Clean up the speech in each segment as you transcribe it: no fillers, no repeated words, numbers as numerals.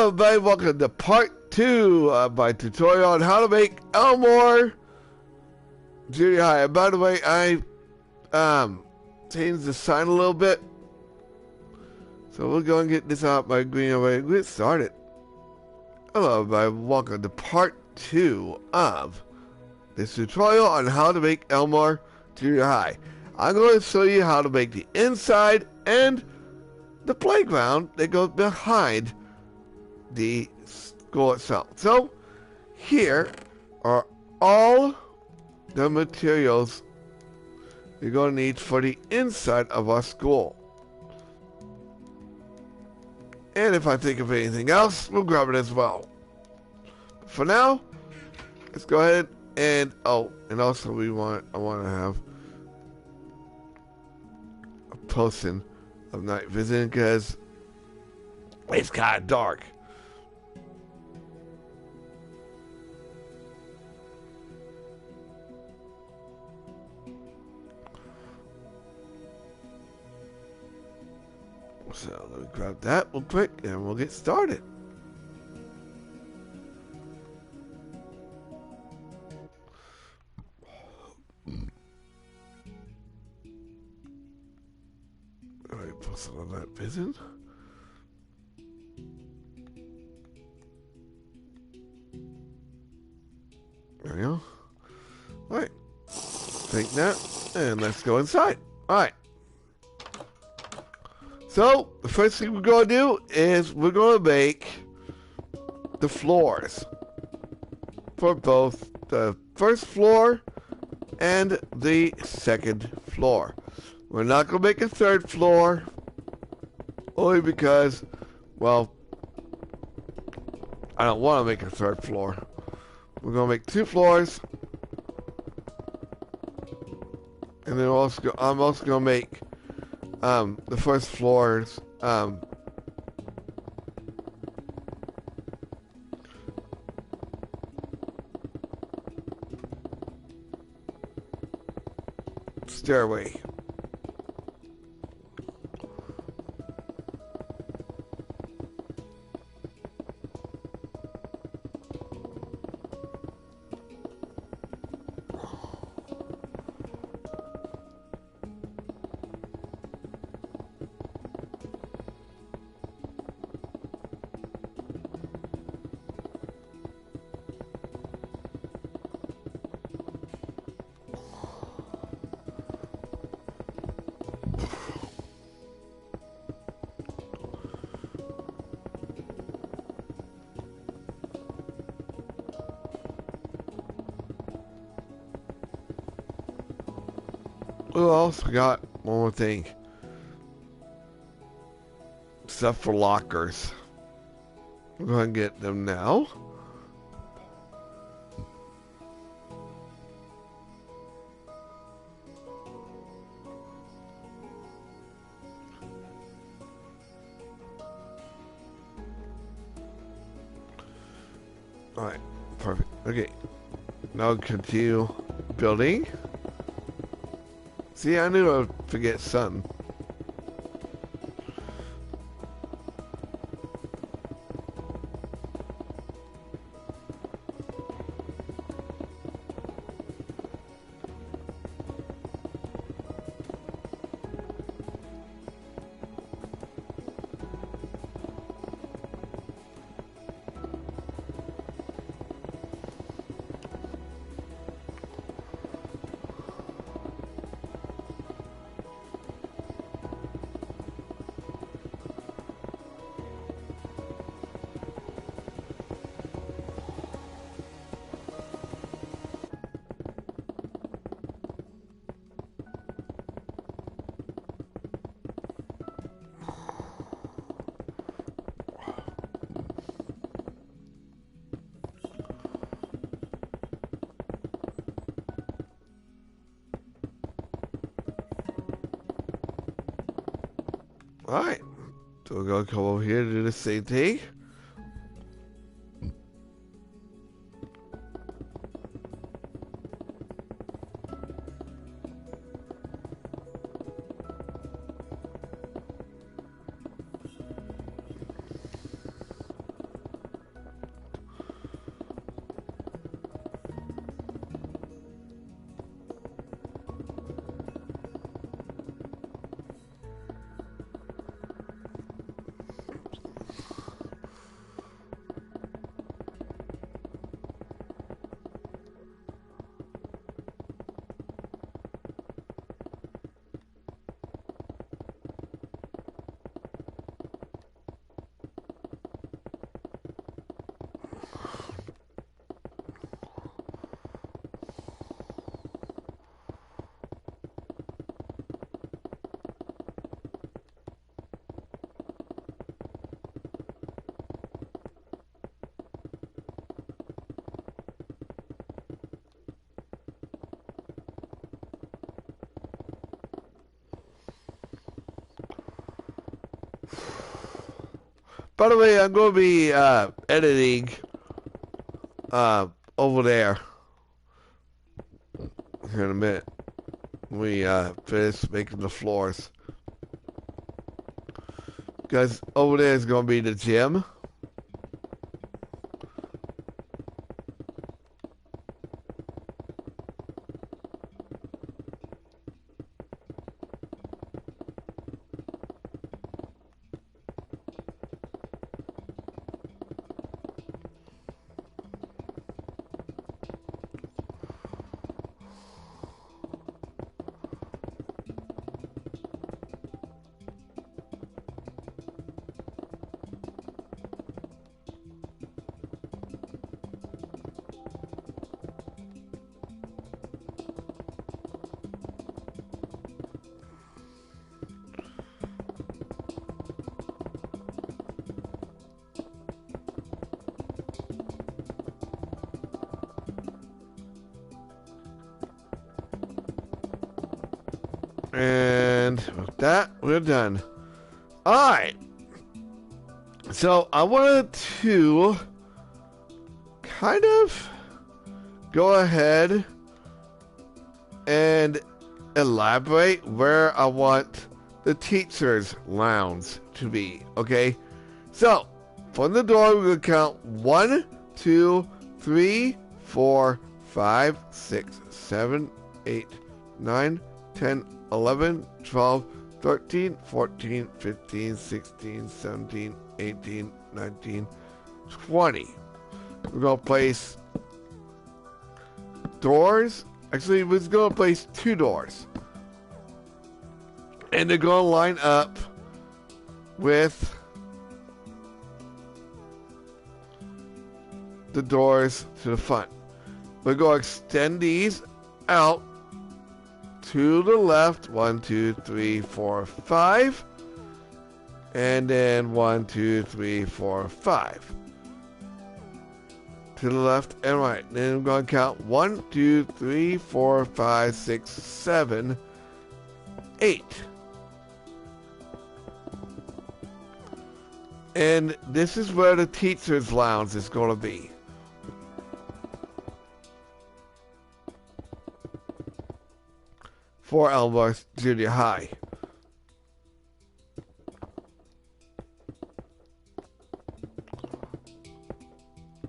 everybody, welcome to part 2 of my tutorial on how to make Elmore Junior High. And by the way, I changed the sign a little bit. So we're going to get this out by green away and get started. Hello everybody, welcome to part 2 of this tutorial on how to make Elmore Junior High. I'm going to show you how to make the inside and the playground that goes behind the school itself. So here are all the materials you're going to need for the inside of our school. And if I think of anything else, we'll grab it as well. But for now, let's go ahead and and also I want to have a person of night vision because it's kind of dark. So let me grab that real quick and we'll get started. Alright, put some of that vision. There we go. Alright. Take that and let's go inside. Alright. So, the first thing we're going to do is we're going to make the floors for both the first floor and the second floor. We're not going to make a third floor only because, well, I don't want to make a third floor. We're going to make 2 floors, and then I'm also going to make the first floors, stairway. Oh, I also forgot one more thing. Stuff for lockers. We're going to get them now. Alright, perfect. Okay. Now continue building. See, I knew I would forget something. Alright, so we're going to come over here to do the same thing. By the way, I'm going to be editing over there here in a minute. We finish making the floors. Because over there is going to be the gym. And with that, we're done. Alright. So I wanted to kind of go ahead and elaborate where I want the teacher's lounge to be. Okay? So, from the door, we're going to count 1, 2, 3, 4, 5, 6, 7, 8, 9, 10, 11, 12, 13, 14, 15, 16, 17, 18, 19, 20. We're going to place doors. Actually, we're going to place 2 doors. And they're going to line up with the doors to the front. We're going to extend these out to the left. 1, 2, 3, 4, 5. And then 1, 2, 3, 4, 5. To the left and right. Then I'm going to count 1, 2, 3, 4, 5, 6, 7, 8. And this is where the teacher's lounge is going to be. For Elmore Junior High.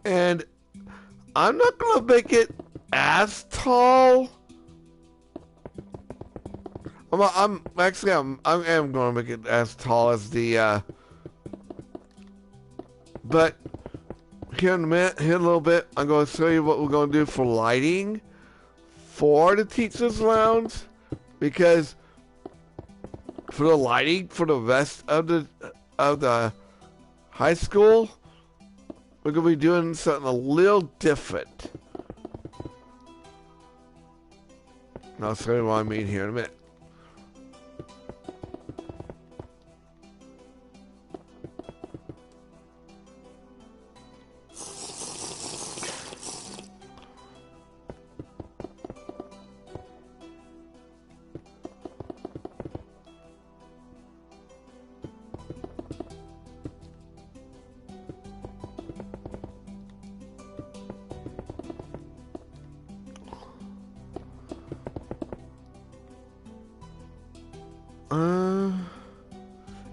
And I'm not going to make it as tall. I am going to make it as tall as the, but here in a minute, here in a little bit, I'm going to show you what we're going to do for lighting for the teacher's lounge. Because for the lighting for the rest of the high school, we're going to be doing something a little different. And I'll show you what I mean here in a minute.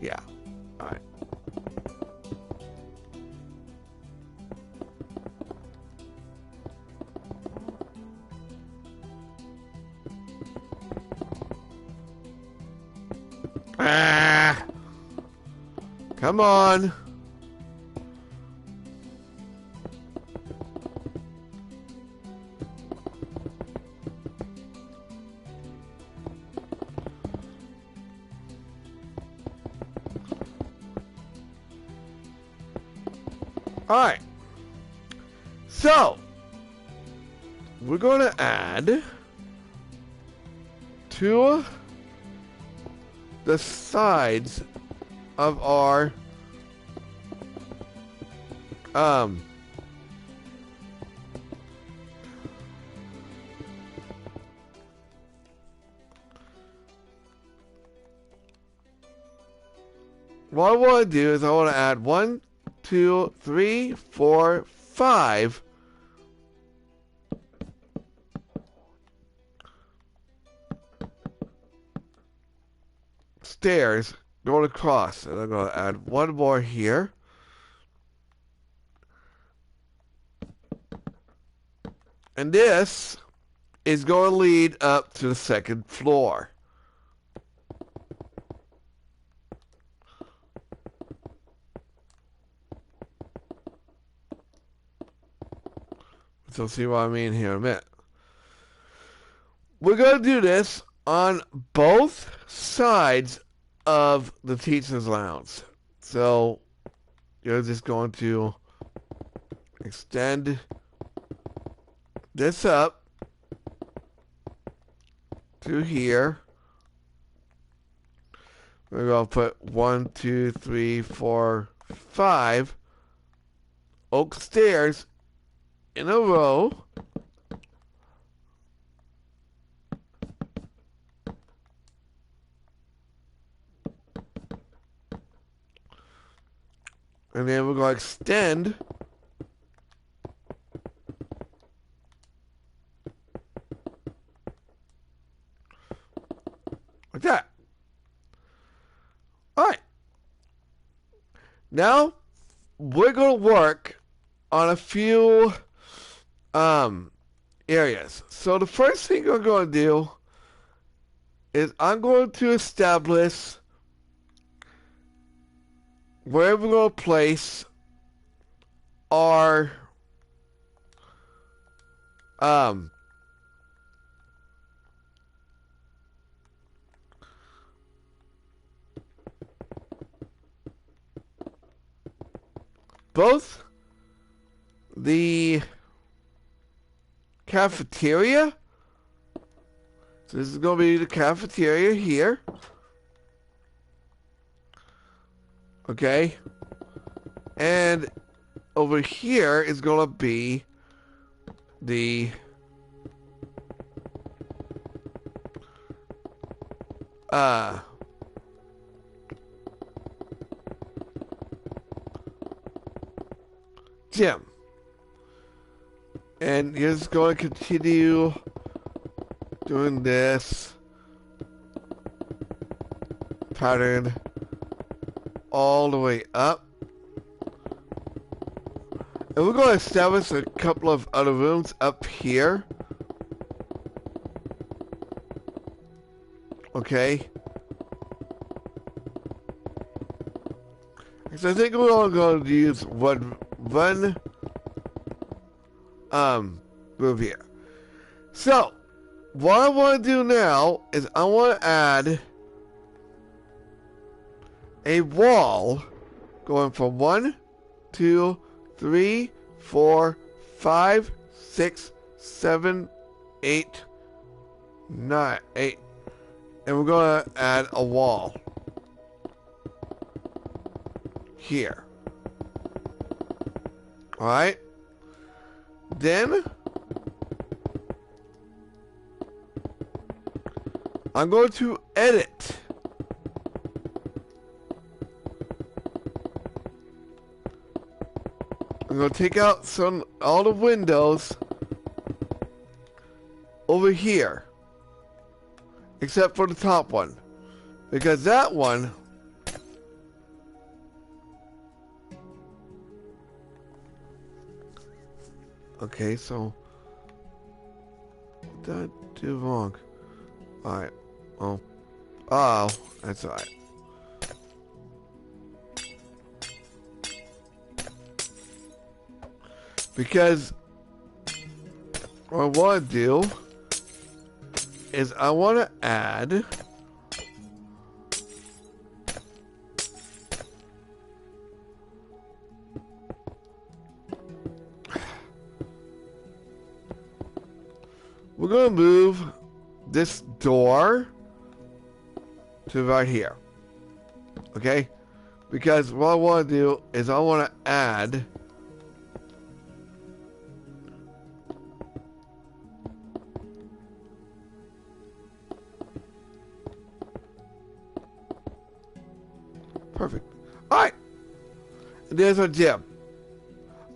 Yeah. Alright. Ah! Come on. Alright, so we're going to add to the sides of our what I want to do is I want to add 1, 2, 3, 4, 5 stairs going across. And I'm going to add one more here. And this is going to lead up to the second floor. So see what I mean here in a minute. We're going to do this on both sides of the teacher's lounge. So you're just going to extend this up to here. We're going to put 1, 2, 3, 4, 5 oak stairs in a row. And then we're going to extend like that. All right. Now we're going to work on a few areas. So the first thing I'm going to do is I'm going to establish where we're going to place our both the cafeteria. So this is going to be the cafeteria here. Okay. And over here is going to be the gym. And you're just going to continue doing this pattern all the way up. And we're going to establish a couple of other rooms up here. Okay. So I think we're all going to use one room here. So, what I want to do now is I want to add a wall going from 1, 2, 3, 4, 5, 6, 7, 8, 9, 8. And we're going to add a wall here. Alright? Then I'm going to edit I'm going to take out all the windows over here, except for the top one, because that one okay, so what did I do wrong? Alright, oh, that's alright. Because what I want to do is I want to add we're going to move this door to right here. Okay? Because what I want to do is I want to add perfect. And there's our gym.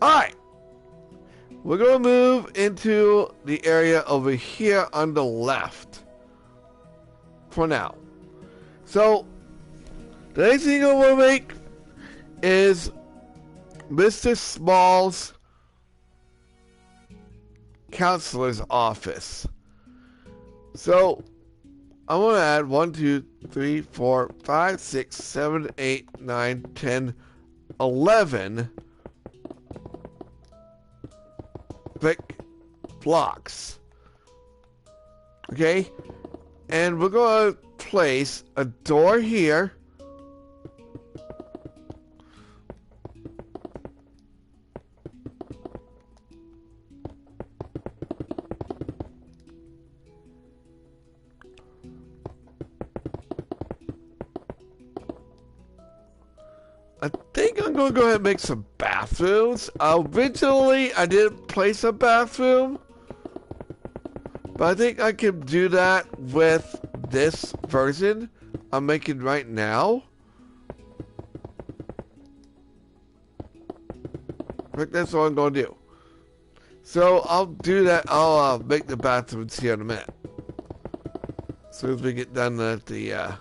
Alright. We're going to move into the area over here on the left. For now. So, the next thing I want to make is Mr. Small's counselor's office. So, I want to add 1, 2, 3, 4, 5, 6, 7, 8, 9, 10, 11 brick blocks. Okay? And we're going to place a door here. I think I'm going to go ahead and make some bathrooms. Originally, I didn't place a bathroom. But I think I can do that with this version I'm making right now. I think that's what I'm going to do. So I'll do that. I'll make the bathrooms here in a minute. As soon as we get done at the...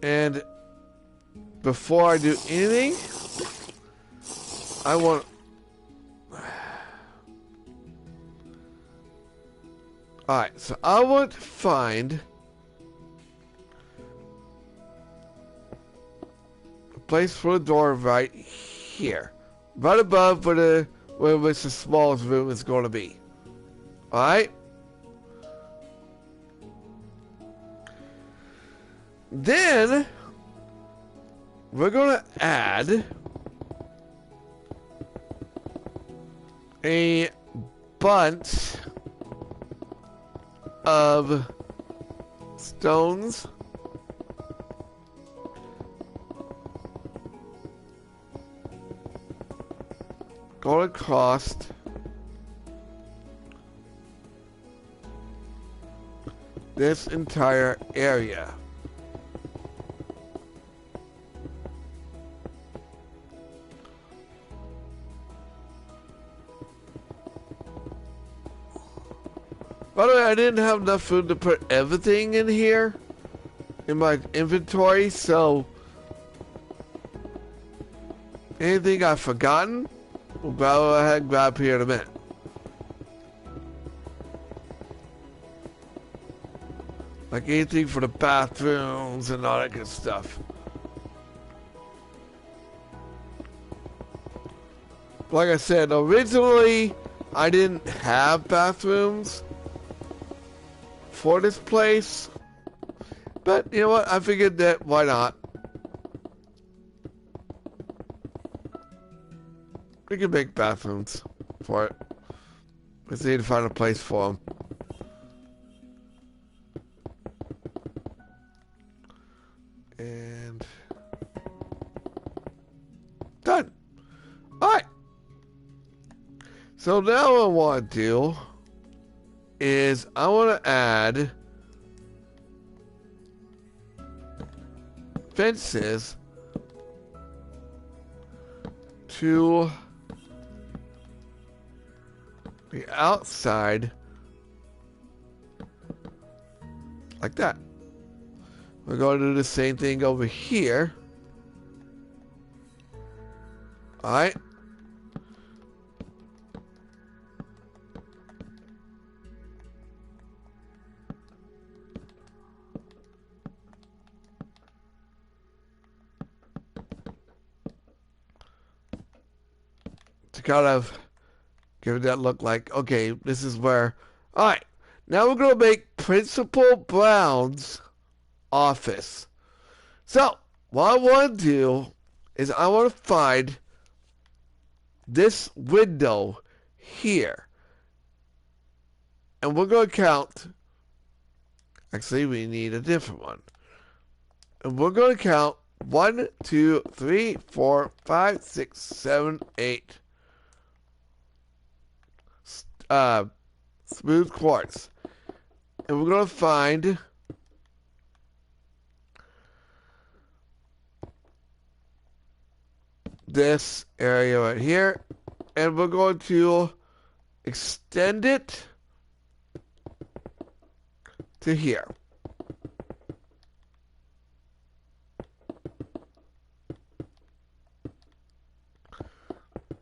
And before I do anything, I want... Alright, so I want to find a place for the door right here. Right above where Mr. Small's room is going to be. Alright? Then, we're going to add a bunch of stones going across this entire area. By the way, I didn't have enough food to put everything in here in my inventory, so anything I've forgotten, we'll go ahead and grab here in a minute. Like anything for the bathrooms and all that good stuff. Like I said, originally I didn't have bathrooms for this place, but you know what, I figured that why not. We can make bathrooms for it. We just need to find a place for them. And done. Alright. So now what I want to do is I want to add fences to the outside like that. We're going to do the same thing over here. Alright. To kind of give it that look like, okay, this is where... Alright, now we're going to make Principal Brown's office. So, what I want to do is I want to find this window here. And we're going to count... Actually, we need a different one. And we're going to count 1, 2, 3, 4, 5, 6, 7, 8... smooth quartz. And we're going to find this area right here. And we're going to extend it to here.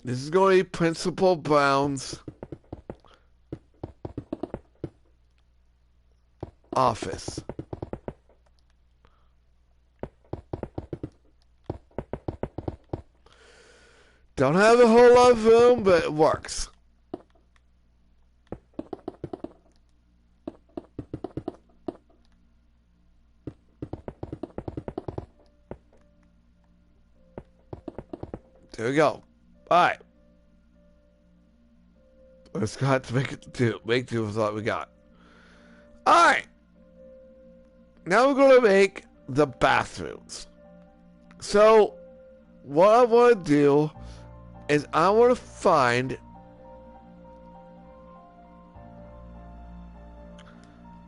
This is going to be Principal Brown's office. Don't have a whole lot of room, but it works. There we go. Alright. Let's go have to make do with what we got. Alright. Now we're going to make the bathrooms. So, what I want to do is I want to find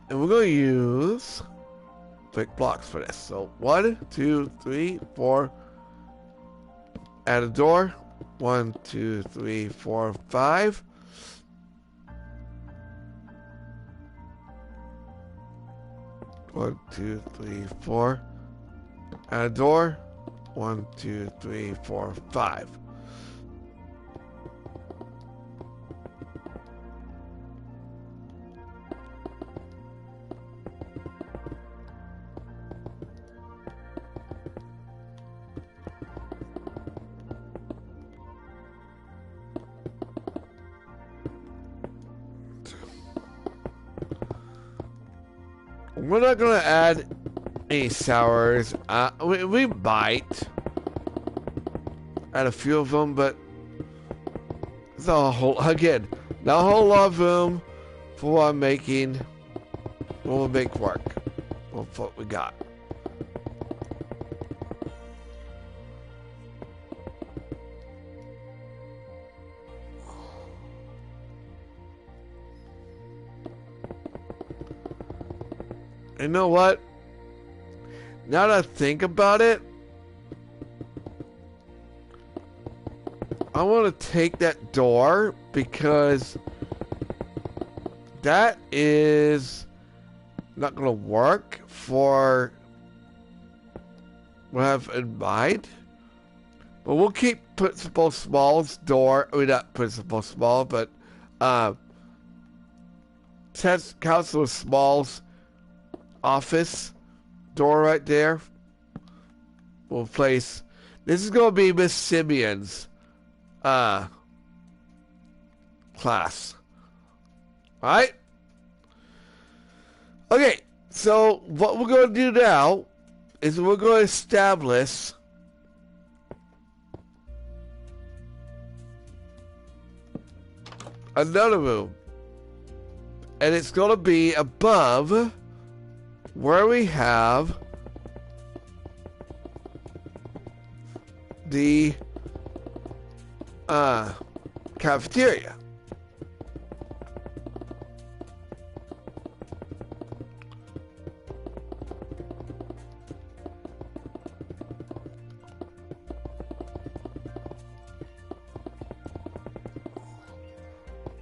and we're going to use brick blocks for this. So 1, 2, 3, 4. Add a door. 1, 2, 3, 4, 5. One, 2, 3, 4. Add a door. 1, 2, 3, 4, 5. We're not going to add any showers. We might add a few of them, but it's not a whole, again, not a whole lot of room for what I'm making. We'll make work with what we got. You know what? Now that I think about it, I want to take that door because that is not going to work for what I have in mind. But we'll keep Principal Small's door. I mean, not Principal Small, but Councilor Small's office door right there. We'll place. This is going to be Miss Simeon's class. Alright? Okay, so what we're going to do now is we're going to establish another room. And it's going to be above where we have the cafeteria.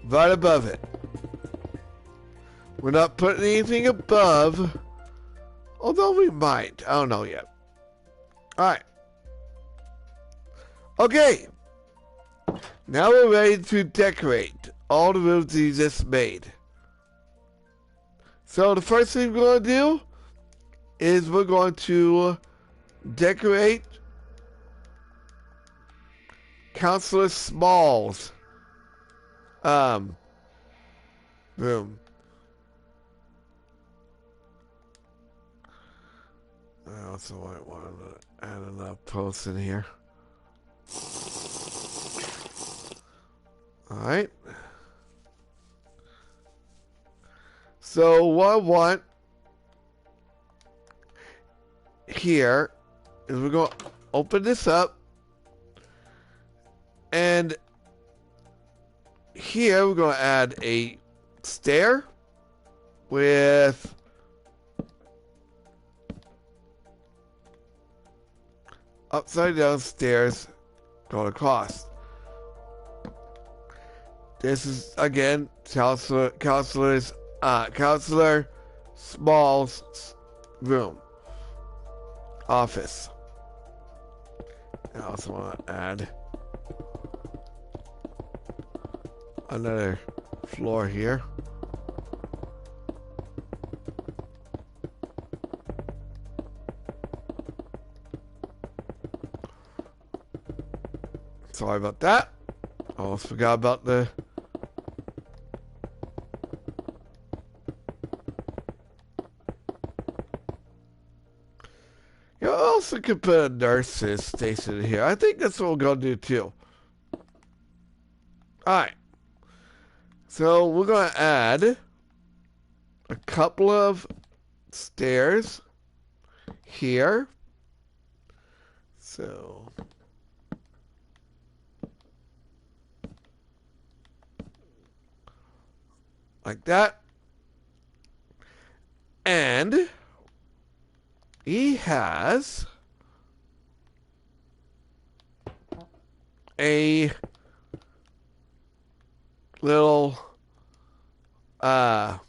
Right above it. We're not putting anything above, although we might. I don't know yet. Alright. Okay. Now we're ready to decorate all the rooms you just made. So the first thing we're going to do is we're going to decorate Counselor Small's room. I also might want to add another post in here. Alright. So what I want here is we're going to open this up, and here we're going to add a stair with upside down stairs going across. This is again Counselor Small's room, office. I also want to add another floor here. Sorry about that. Almost forgot about the you also could put a nurse's station here. I think that's what we're gonna do too. Alright. So we're gonna add a couple of stairs here. So like that. And he has a little file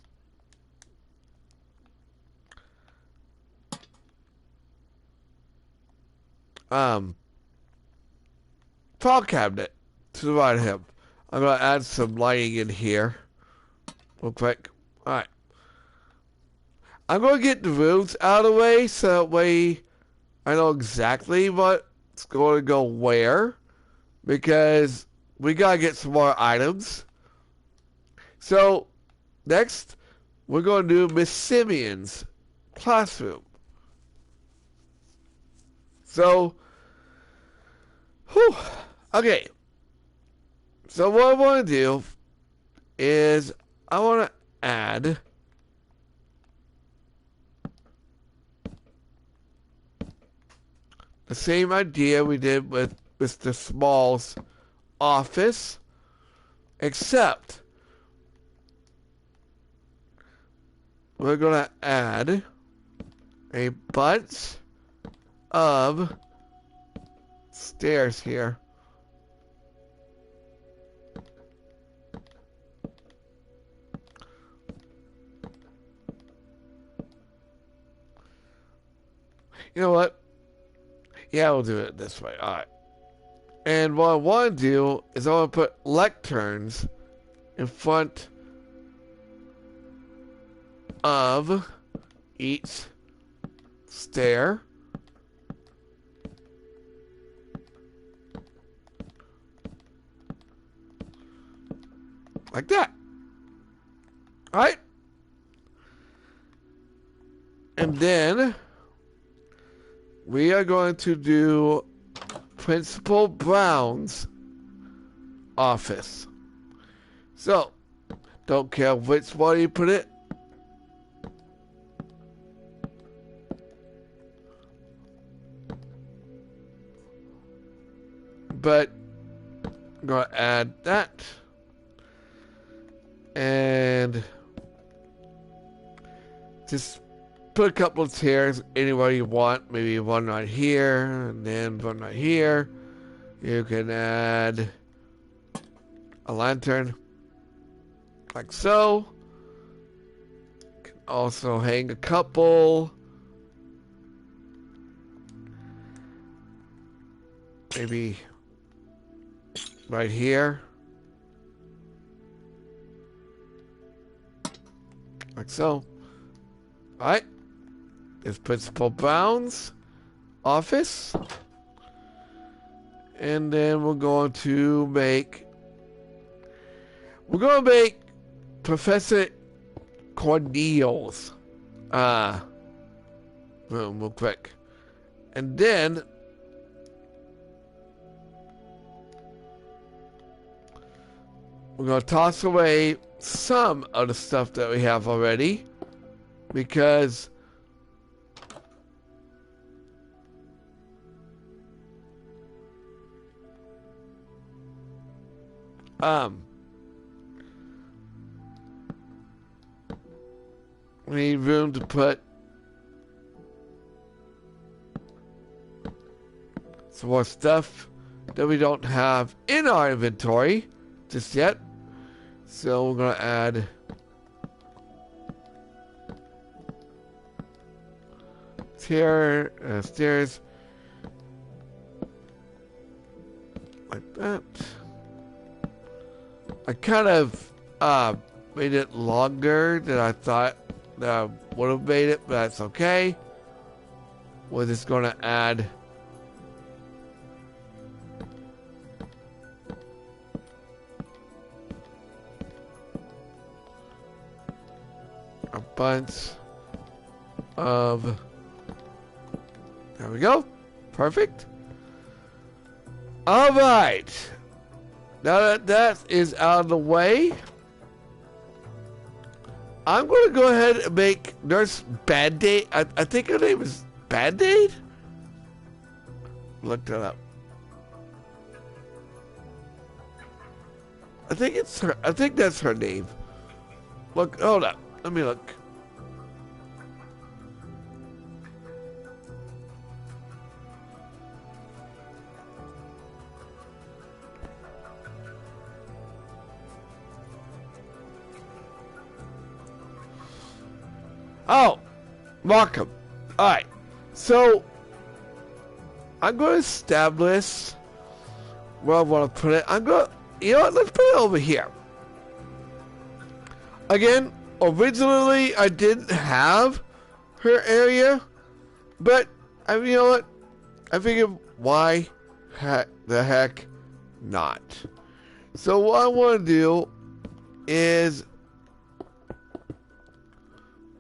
cabinet to the right of him. I'm gonna add some lighting in here real quick. Alright. I'm gonna get the rooms out of the way so that way I know exactly what's going to go where, because we gotta get some more items. So next we're gonna do Miss Simeon's classroom. So okay. So what I want to do is I want to add the same idea we did with Mr. Small's office, except we're going to add a bunch of stairs here. You know what? Yeah, we'll do it this way. Alright. And what I want to do is I want to put lecterns in front of each stair. Like that. Alright? And then we are going to do Principal Brown's office. So, don't care which one you put it. But I'm going to add that. And just put a couple of chairs anywhere you want. Maybe one right here, and then one right here. You can add a lantern, like so. You can also hang a couple. Maybe right here. Like so. Alright. There's Principal Brown's office. And then we're going to make Professor Cornelius room real quick. And then we're going to toss away some of the stuff that we have already, because We need room to put some more stuff that we don't have in our inventory just yet. So we're going to add stairs like that. I kind of made it longer than I thought that I would have made it, but that's okay. We're just going to add a bunch of, there we go, perfect. All right, now that that is out of the way, I'm going to go ahead and make Nurse Band-Aid. I think her name is Band-Aid? Look that up. I think it's her. I think that's her name. Look, hold up. Let me look. Oh, Markham. Alright. So, I'm going to establish where I want to put it. I'm going to, you know what, let's put it over here. Again, originally I didn't have her area, but, I mean, you know what, I figured why the heck not. So what I want to do is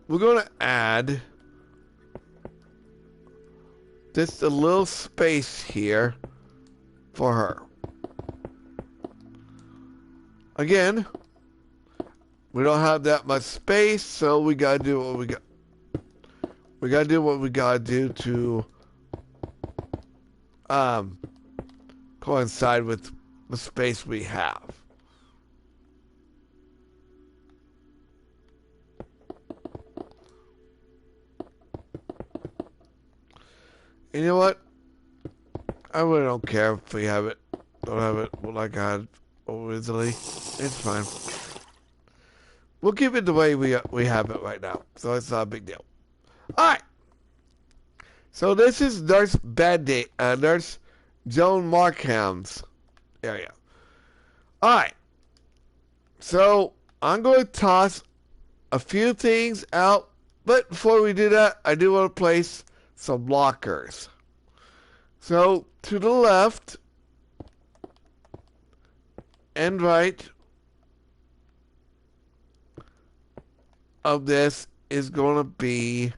we're going to add just a little space here for her. Again, we don't have that much space, so we gotta do what we got. We gotta do what we gotta do to coincide with the space we have. And you know what? I really don't care if we have it, don't have it like I had originally. It's fine. We'll keep it the way we have it right now, so it's not a big deal. All right. So this is Nurse Band-Aid, Nurse Joan Markham's area. All right. So I'm going to toss a few things out, but before we do that, I do want to place some lockers. So to the left and right of this is going to be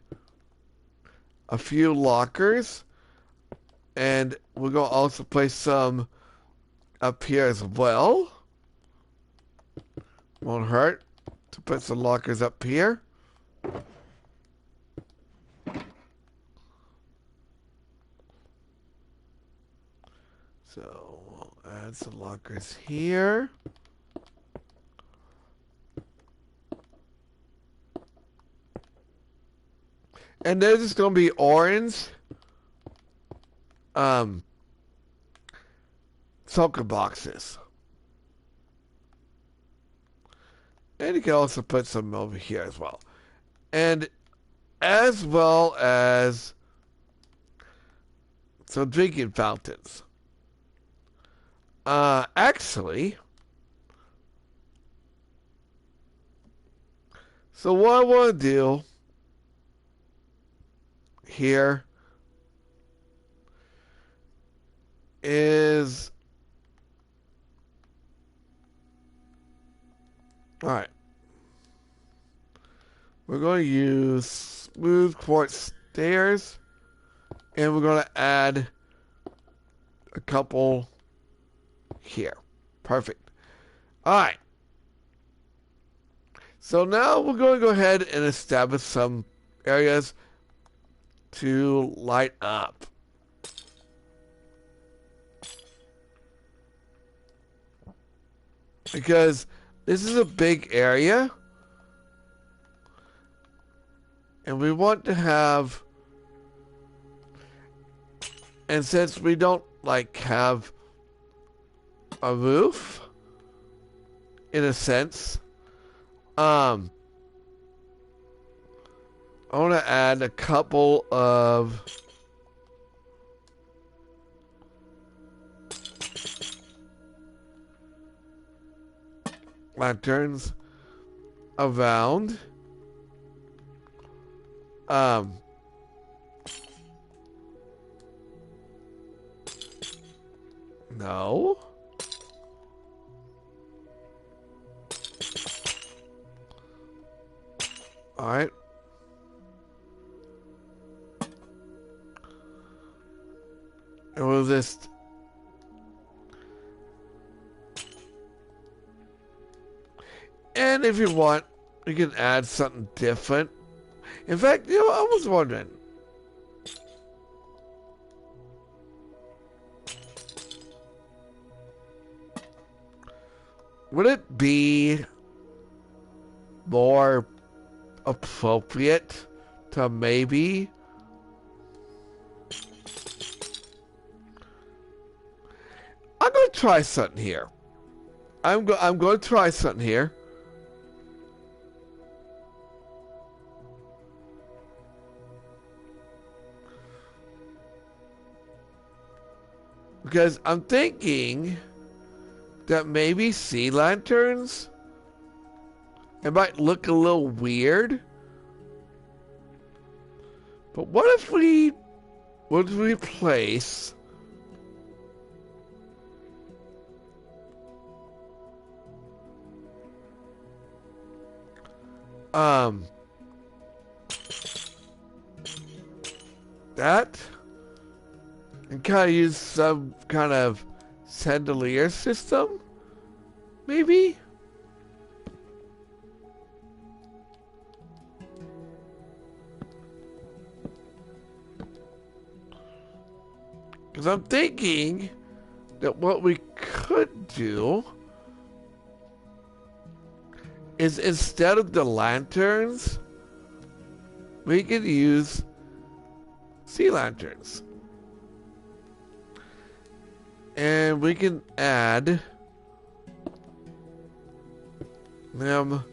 a few lockers, and we're going to also place some up here as well. Won't hurt to put some lockers up here. So we'll add some lockers here. And they're just going to be orange token boxes. And you can also put some over here as well. And as well as some drinking fountains. Actually, so what I want to do here is, all right, we're going to use smooth quartz stairs, and we're going to add a couple here. Perfect. All right. So now we're going to go ahead and establish some areas to light up. Because this is a big area. And we want to have, and since we don't like have a roof, in a sense, I want to add a couple of lanterns around. No. All right. And we'll just and if you want, you can add something different. In fact, you know, I was wondering. Would it be more appropriate to maybe I'm going to try something here. I'm going to try something here. Because I'm thinking that maybe sea lanterns, it might look a little weird. But what if we would replace that and kind of use some kind of chandelier system, maybe? Because I'm thinking that what we could do is instead of the lanterns, we could use sea lanterns. And we can add them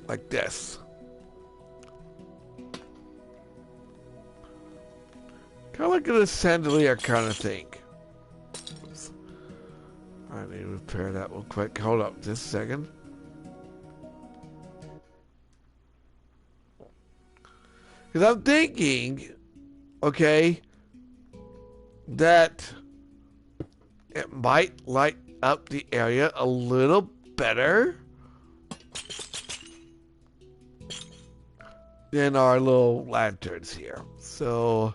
like this. Kind of like a chandelier kind of thing. Oops. I need to repair that real quick. Hold up just a second. Because I'm thinking, okay, that it might light up the area a little better than our little lanterns here. So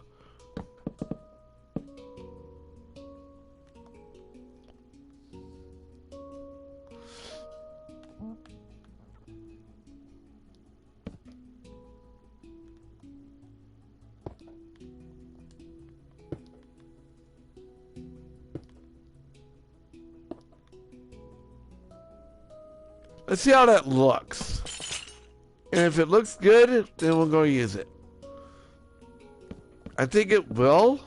let's see how that looks. And if it looks good, then we're going to use it. I think it will.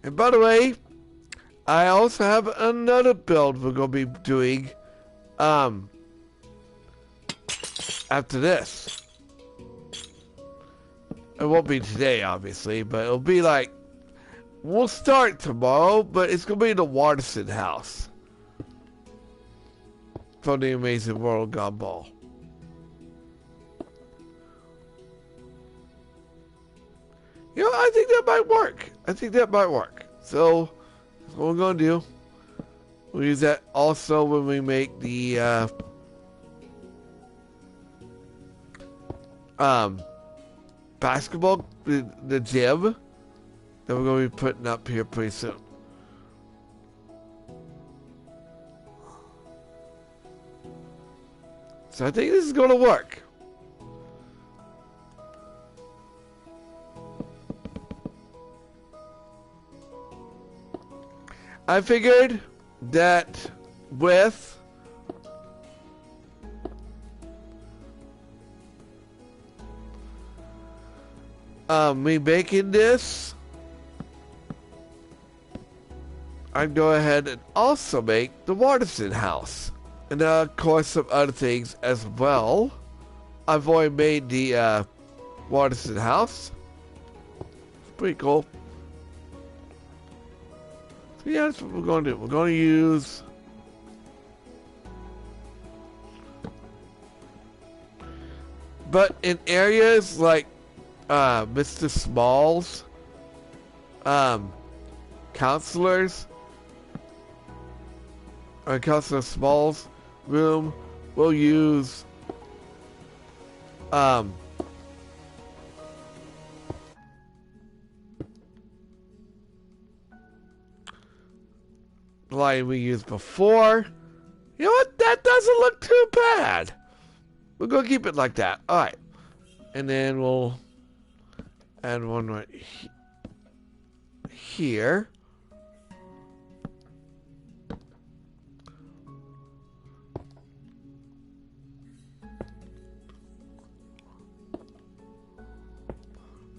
And by the way, I also have another build we're going to be doing after this. It won't be today, obviously, but it'll be like, we'll start tomorrow, but it's going to be the Watterson house from the Amazing World Gumball. You know, I think that might work. I think that might work. So, that's what we're going to do. We'll use that also when we make the, basketball, the gym that we're going to be putting up here pretty soon. So I think this is going to work. I figured that with me making this, I'd go ahead and also make the Waterston house. And of course some other things as well. I've already made the Waterston house. It's pretty cool. So yeah, that's what we're going to do. We're going to use but in areas like Mr. Small's counselors or Counselor Small's room, we'll use the lighting we used before. You know what? That doesn't look too bad. We're gonna keep it like that. Alright. And then we'll add one right here.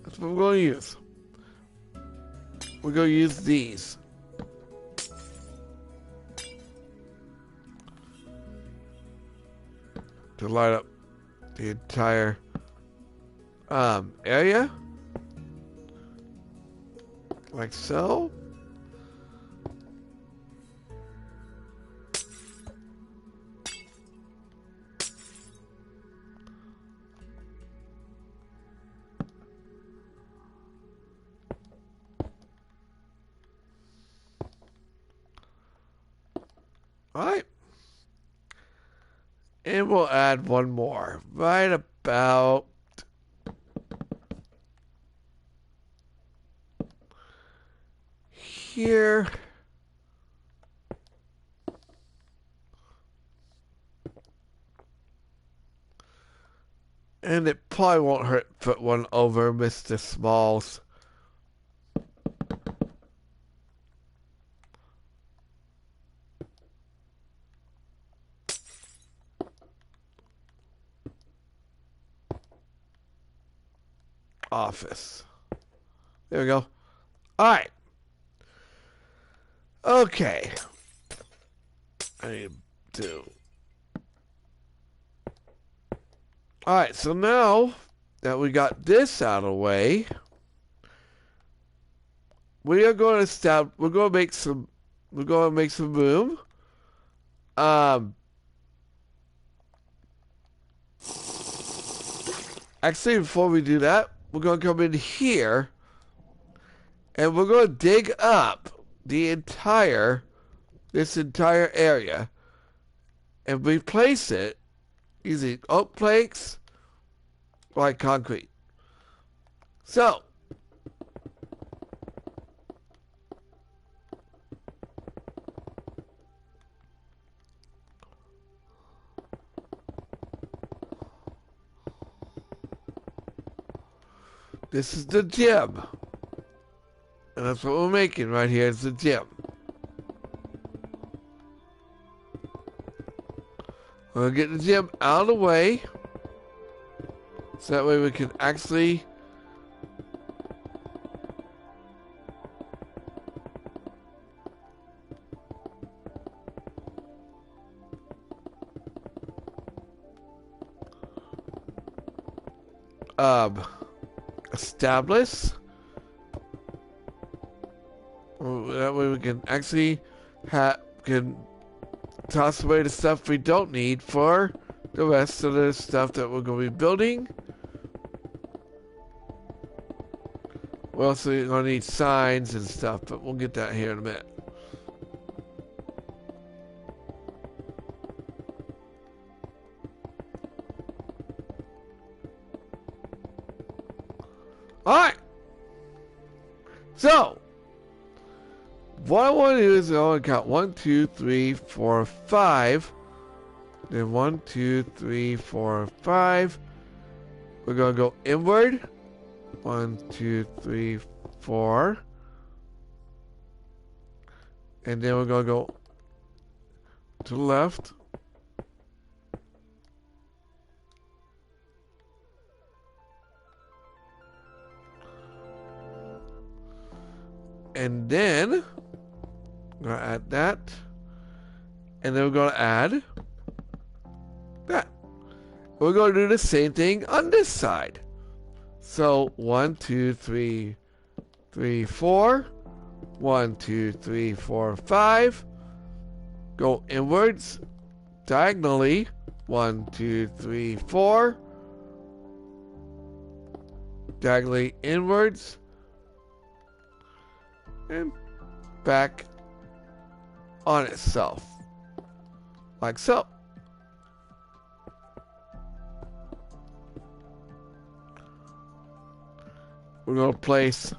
That's what we're going to use. We're going to use these. To light up the entire area. Like so. Alright. And we'll add one more. Right about here. And it probably won't hurt to put one over Mr. Small's. Office. There we go. Alright. Okay. I need to. Alright, so now that we got this out of the way, we are going to make some room. Actually, before we do that, we're going to come in here and we're going to dig up this entire area and replace it using oak planks like concrete. So, this is the gym. And that's what we're making right here is the gym. We're going to get the gym out of the way. So that way we can actually establish. That way we can actually can toss away the stuff we don't need for the rest of the stuff that we're going to be building. We're also going to need signs and stuff, but we'll get that here in a minute. Alright! So, what I want to do is I want to count 1, 2, 3, 4, 5. Then 1, 2, 3, 4, 5. We're going to go inward. 1, 2, 3, 4. And then we're going to go to the left. And then we're going to add that. And then we're going to add that. We're going to do the same thing on this side. So 1, 2, 3, 3, 4. 1, 2, 3, 4, 5. Go inwards, diagonally. 1, 2, 3, 4. Diagonally inwards. And back on itself. Like so. We're going to place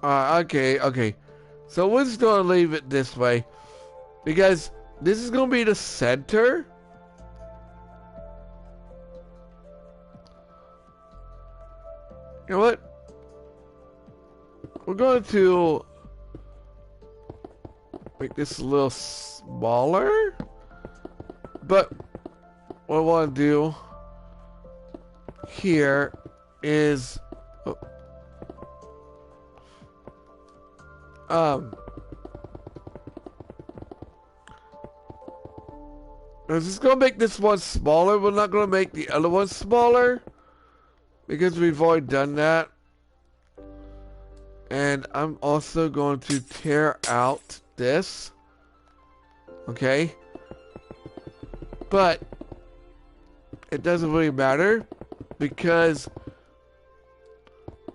okay. So we're just going to leave it this way because this is going to be the center. You know what? We're going to make this a little smaller. But what I want to do here is I'm just gonna make this one smaller. We're not gonna make the other one smaller because we've already done that. And I'm also going to tear out this. Okay. But it doesn't really matter because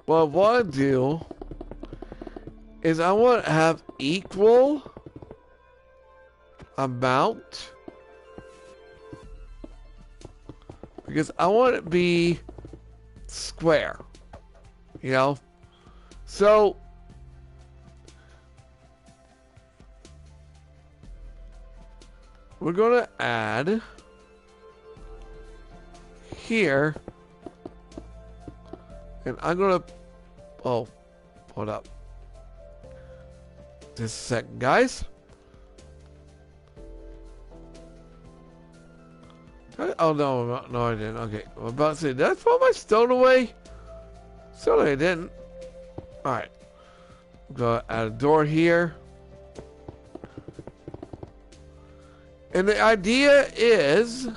what I want to do is I want to have equal amount because I want it to be square, you know? So we're going to add here, and I'm going to, hold up. Just a second, guys. Oh, no, I didn't. Okay, I'm about to say, did I throw my stone away? Certainly I didn't. Alright. I'm going to add a door here. And the idea is,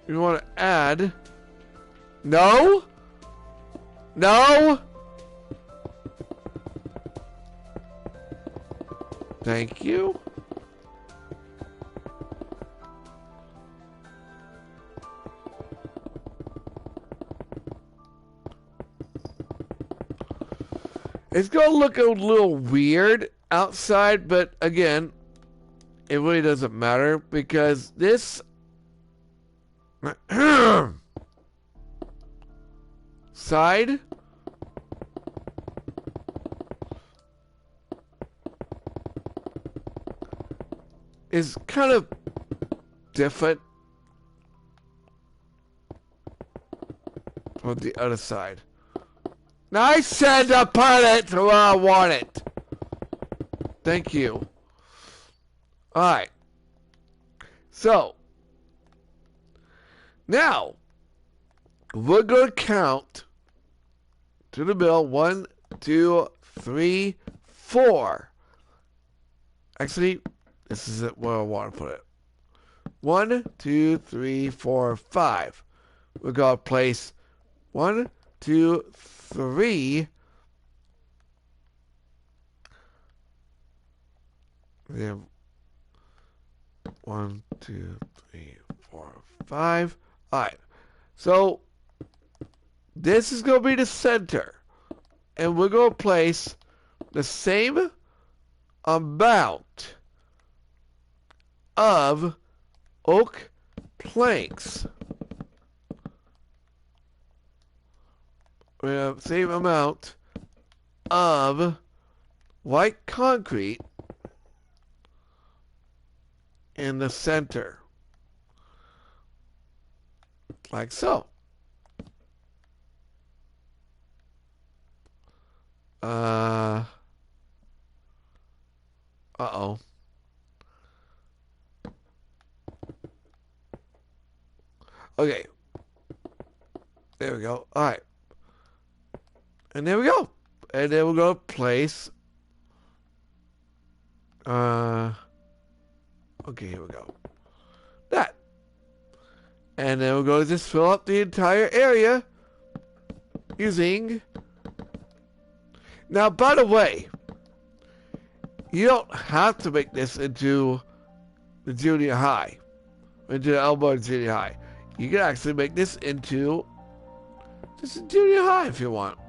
you want to add, no! Thank you. It's going to look a little weird outside, but again, it really doesn't matter because this side is kind of different from the other side. Now I said to put it where I want it. Thank you. Alright. So, now, we're going to count to the middle. 1, 2, 3, 4. Actually, this is it where I want to put it. 1, 2, 3, 4, 5. We're going to place 1, 2, 3. Then 1, 2, 3, 4, 5. Alright. So this is going to be the center. And we're going to place the same amount of oak planks. We have the same amount of white concrete in the center. Like so. Uh-oh. Okay. There we go. Alright. And there we go. And then we're going to place... Okay, here we go. That. And then we're going to just fill up the entire area using... Now, by the way, you don't have to make this into the junior high, into the Elmore junior high. You can actually make this into just a junior high if you want.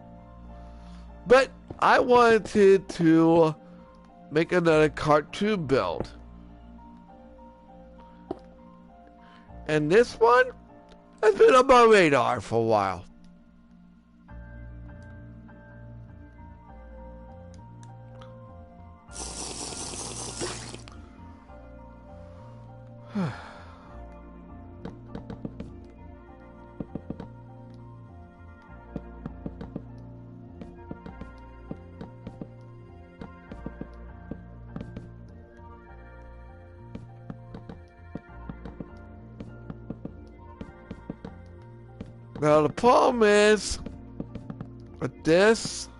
But I wanted to make another cartoon build. And this one has been on my radar for a while. Now the problem is with this,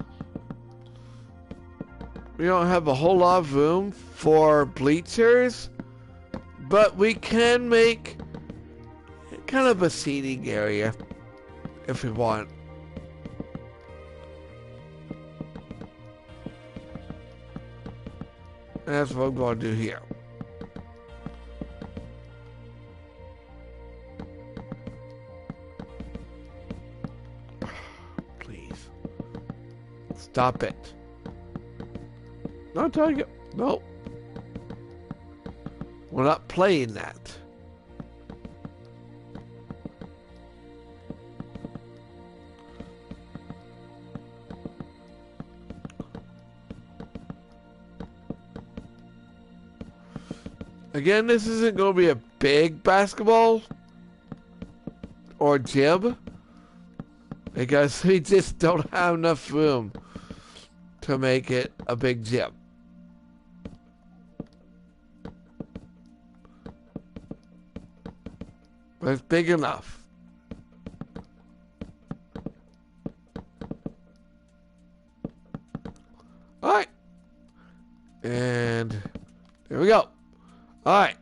we don't have a whole lot of room for bleachers, but we can make kind of a seating area if we want. And that's what I'm going to do here. Stop it. No target. No. We're not playing that. Again, this isn't going to be a big basketball or gym because we just don't have enough room to make it a big gym. But it's big enough. Alright. And there we go. Alright.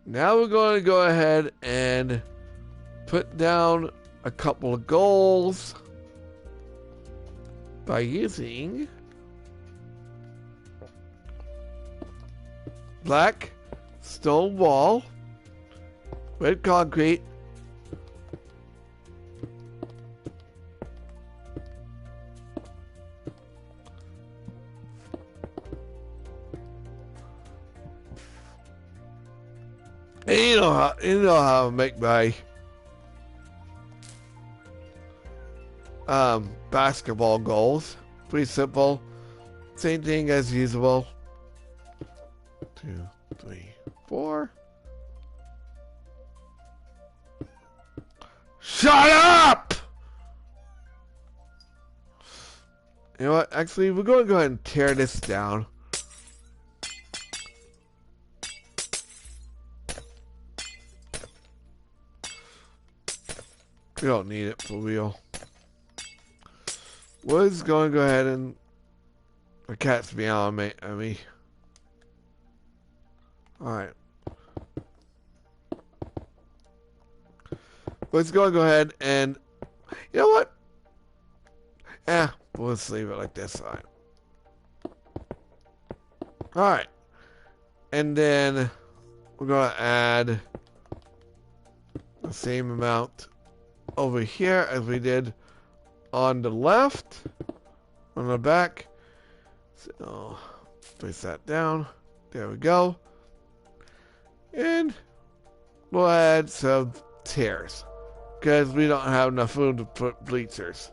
Now we're going to go ahead and put down a couple of goals by using black stone wall, red concrete, and you know how to make my basketball goals. Pretty simple. Same thing as usual. 2, 3, 4. Shut up! You know what? Actually, we're going to go ahead and tear this down. We don't need it for real. We're just going to go ahead and... The cat's meowing me. Alright. Let's go ahead and... You know what? We'll just leave it like this. Alright. Alright. And then... We're going to add... The same amount... over here as we did on the left, on the back. So place that down. There we go. And we'll add some tears because we don't have enough room to put bleachers.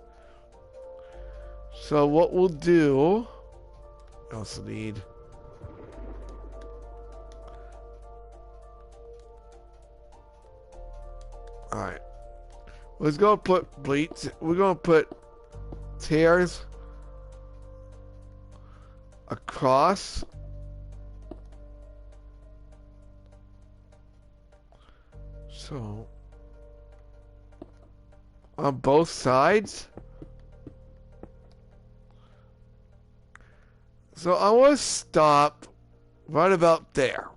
So what we'll do, we also need Alright. Let's go put bleach. We're gonna put tears across. So on both sides. So I want to stop right about there.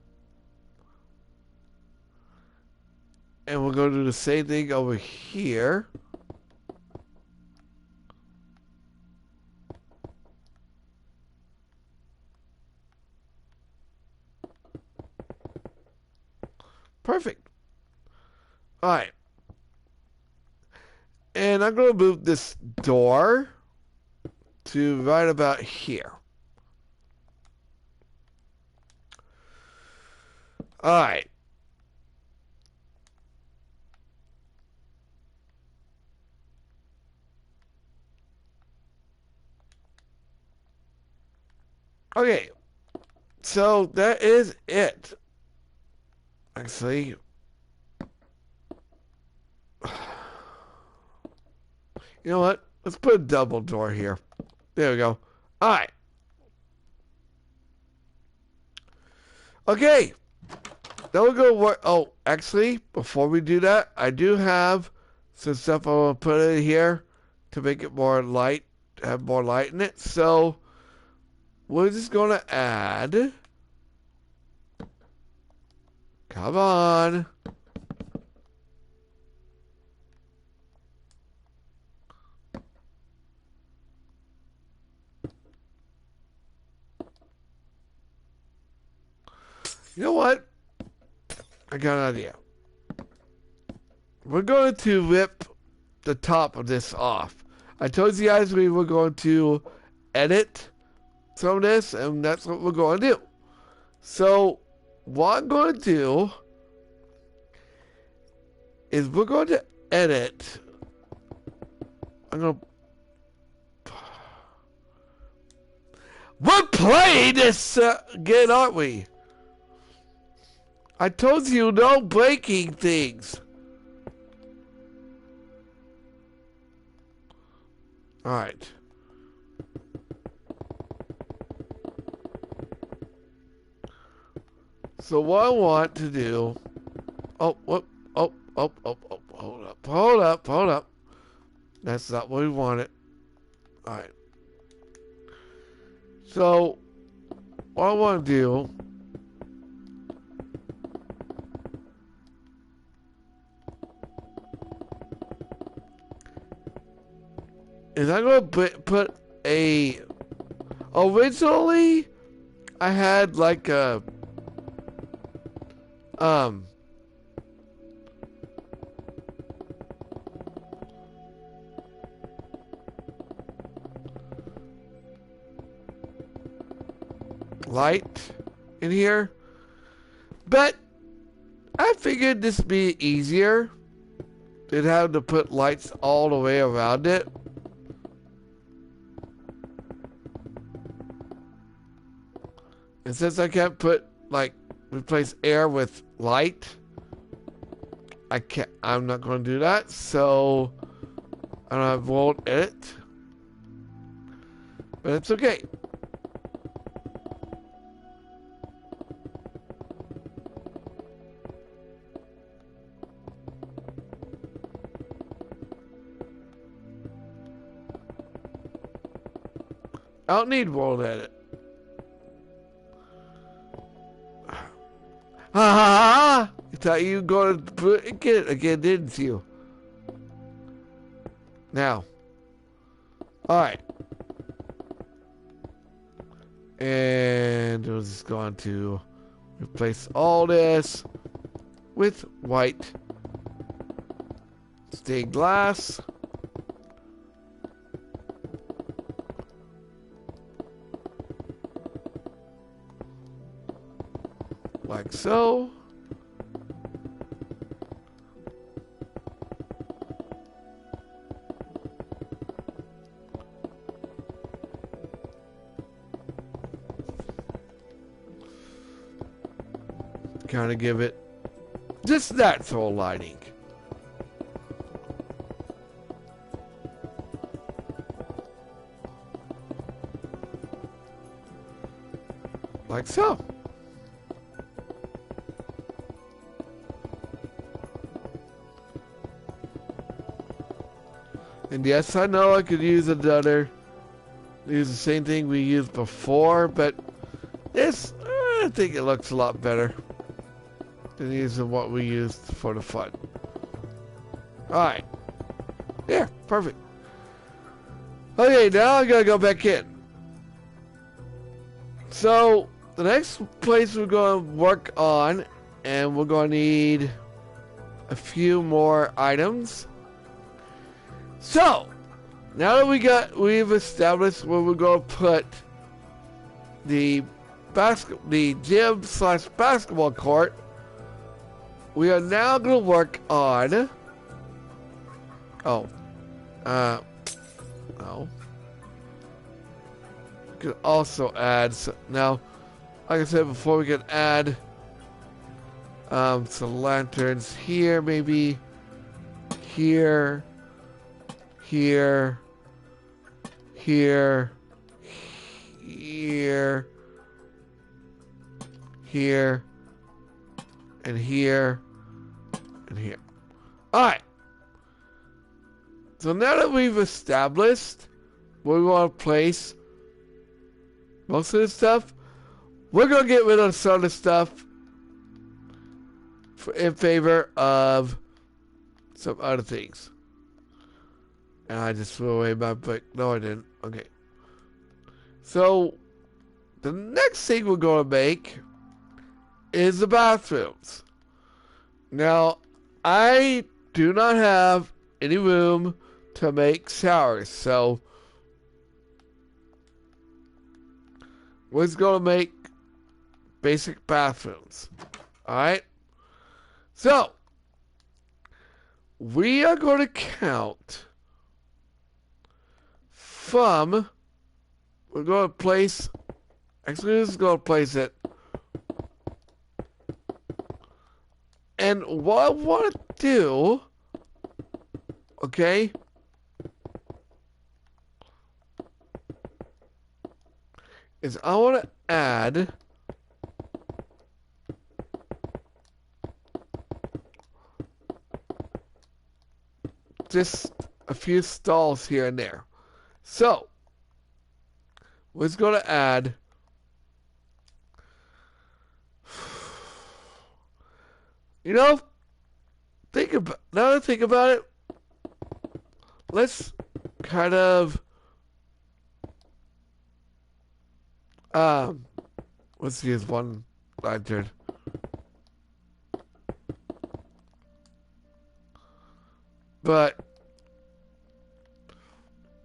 And we're going to do the same thing over here. Perfect. Alright. And I'm going to move this door to right about here. Alright. Okay. So that is it. Actually, you know what? Let's put a double door here. There we go. Alright. Okay. Now we'll go work. Oh, actually, before we do that, I do have some stuff I want to put in here to make it more light, have more light in it. So, we're just going to add. Come on. You know what? I got an idea. We're going to rip the top of this off. I told you guys we were going to edit some of this, and that's what we're going to do. So, what I'm going to do is we're going to edit. I'm going to... We're playing this again, aren't we? I told you no breaking things. Alright. So what I want to do... hold up. That's not what we wanted. Alright. So, what I want to do... is I'm going to put a... Originally, I had like a... light in here. But I figured this would be easier than having to put lights all the way around it. And since I can't put, like, replace air with light, I'm not going to do that. So, I won't edit. But it's okay. I don't need world edit. Ha ha ha! You thought you were going to put it again, didn't you? Now. Alright. And we're just going to replace all this with white stained glass. Like so. Kind of give it just natural lighting. like so. And yes, I know I could use use the same thing we used before, but this, I think it looks a lot better than using what we used for the fun. Alright. Yeah, perfect. Okay, now I gotta go back in. So, the next place we're gonna work on, and we're gonna need a few more items. So, now that we've established where we're gonna put the gym / basketball court, we are now gonna work on. No. We could also add now. Like I said before, we can add some lanterns here, maybe here, here, here, here, here, and here, and here. Alright. So now that we've established where we want to place most of this stuff, we're going to get rid of some of the stuff in favor of some other things. And I just threw away my book. No, I didn't. Okay. So, the next thing we're going to make is the bathrooms. Now, I do not have any room to make showers, so we're just going to make basic bathrooms. Alright? So, we are going to count from, we're going to place, actually this is going to place it, and what I want to do, okay, is I want to add just a few stalls here and there. So, we're just going to add now that I think about it, let's kind of let's use one lantern. But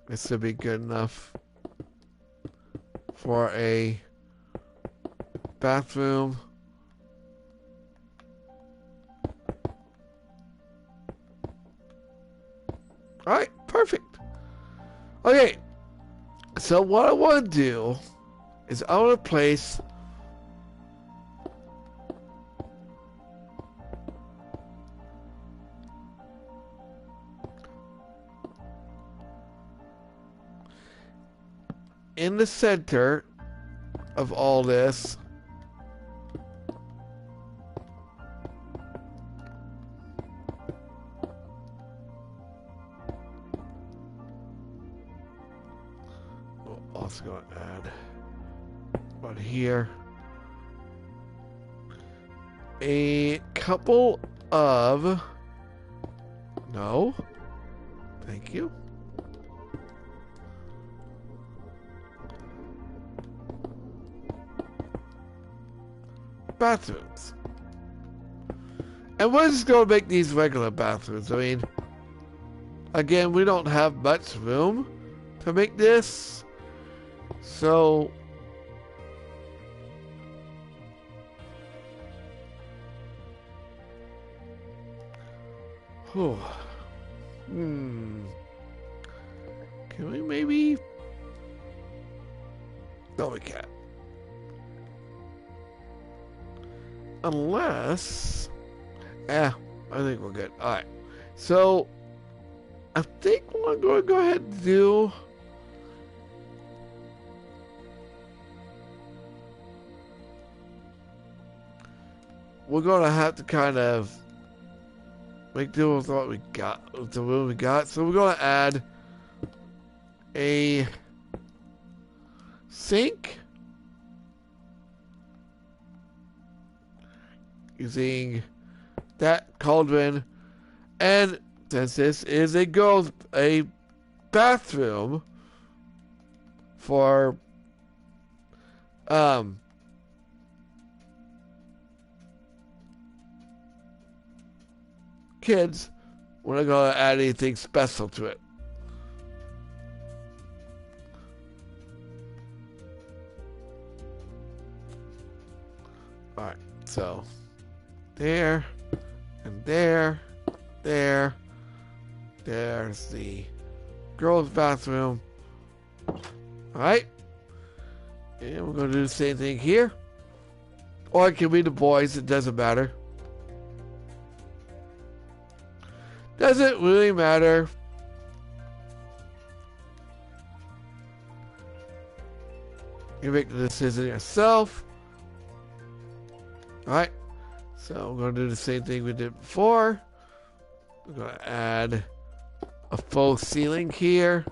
this should be good enough for a bathroom. Alright, perfect. Okay, so what I want to do is I want to place in the center of all this we're also going to add one here, a couple of, no, thank you, bathrooms. And we're just going to make these regular bathrooms. I mean, again, we don't have much room to make this. So, can we maybe? No, we can't. Unless, I think we're good. All right. So, I think what I'm going to go ahead and do we're gonna have to kind of make do with what we got, with the room we got. So we're gonna add a sink using that cauldron, and since this is a bathroom for kids, we're not gonna add anything special to it. Alright, so there and there, there's the girls' bathroom. Alright, and we're gonna do the same thing here, or it can be the boys, it doesn't matter. Doesn't really matter. You make the decision yourself. Alright, so we're going to do the same thing we did before. We're going to add a faux ceiling here.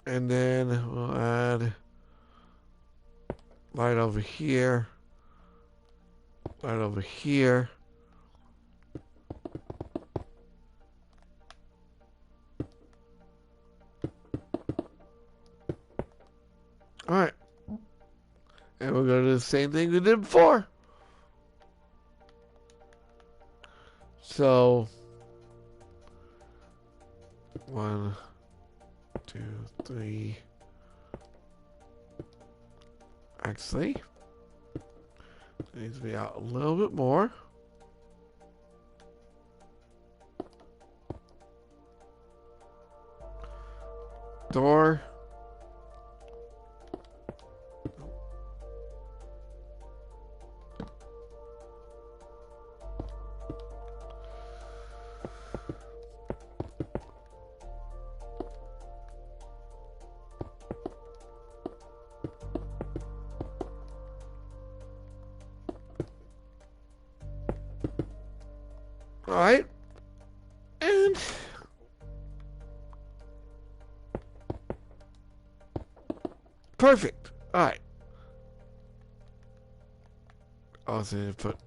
And then we'll add light over here, light over here. All right. And we're going to do the same thing we did before. So, 1, 2, 3. Actually, it needs to be out a little bit more. Door. All right, and perfect. All right. Also need to put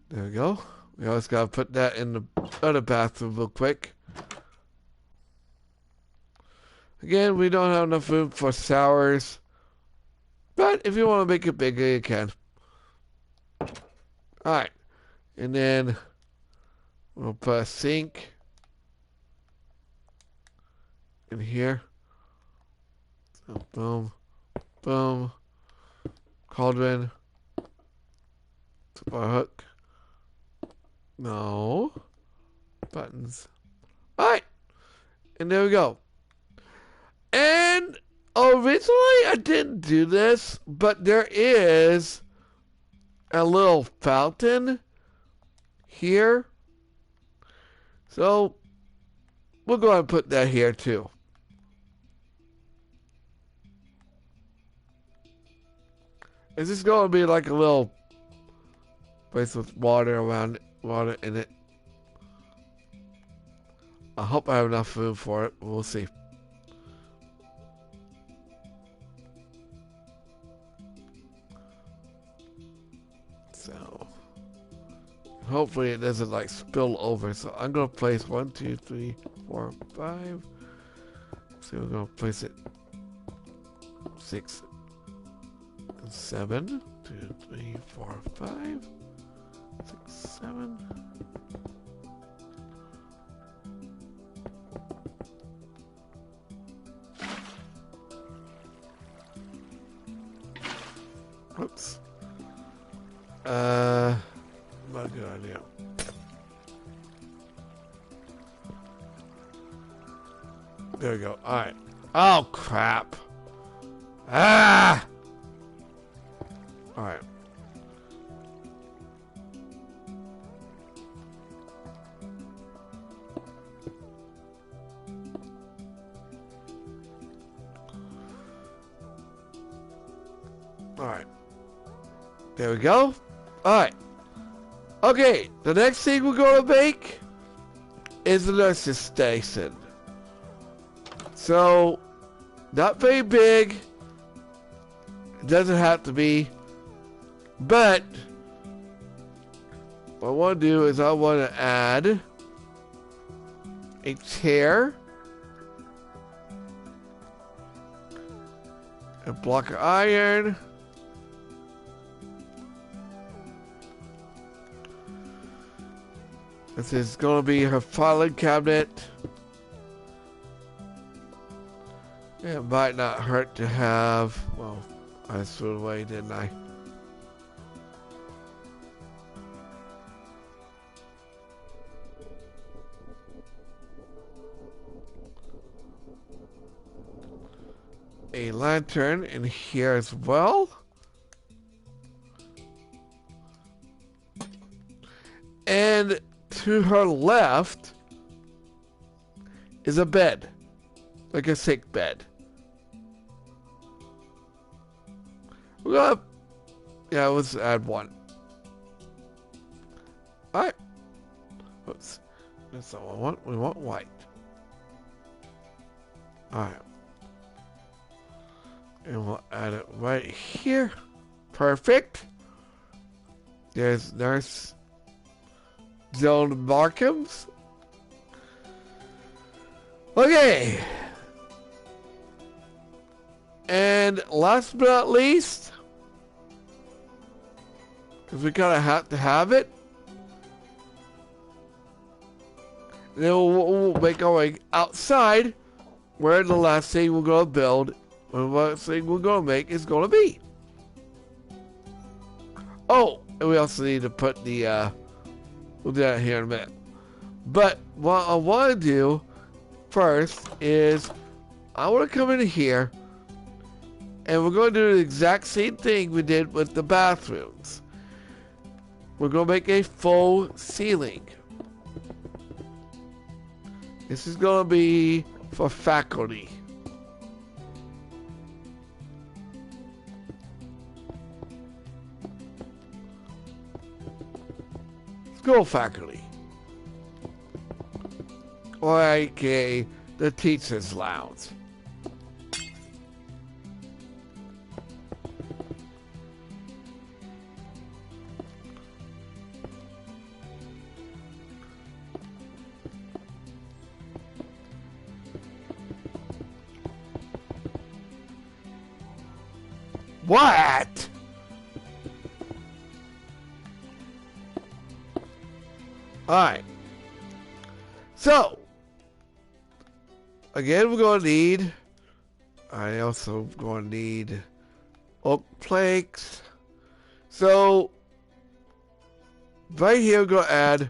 there we go. We always gotta put that in the other bathroom real quick. Again, we don't have enough room for showers, but if you want to make it bigger, you can. Alright, and then we'll put a sink in here. So boom, boom, cauldron, our hook. No, buttons. Alright, and there we go. And originally I didn't do this, but there is a little fountain here. So we'll go ahead and put that here too. Is this going to be like a little place with water around it, water in it? I hope I have enough room for it. We'll see. So hopefully it doesn't like spill over. So I'm gonna place 1, 2, 3, 4, 5. So we're gonna place it 6 and 7. 2, 3, 4, 5, 6, 7. Oops. Not a good idea. There we go. Alright. Oh, crap. Ah! Alright. Alright. There we go. Alright. Okay, the next thing we're going to make is the nurse's station. So, not very big. It doesn't have to be. But, what I want to do is I want to add a chair, a block of iron, this is going to be her filing cabinet. It might not hurt to have, well, I threw it away, didn't I? A lantern in here as well. And to her left is a bed, like a sick bed. We're gonna, yeah, let's add one. Alright. Oops. That's not what I want. We want white. Alright. And we'll add it right here. Perfect. There's Nurse Zone Markhams. Okay. And last but not least, because we kind of have to have it, then we'll make our way outside where the last thing we're going to build, where the last thing we're going to make is going to be. Oh, and we also need to put the, we'll do that here in a minute. But what I want to do first is I want to come in here and we're going to do the exact same thing we did with the bathrooms. We're going to make a full ceiling. This is going to be for faculty. School faculty. Or aka the teacher's lounge. What? Alright. So, again, we're going to need, I also going to need oak planks. So, right here, we're going to add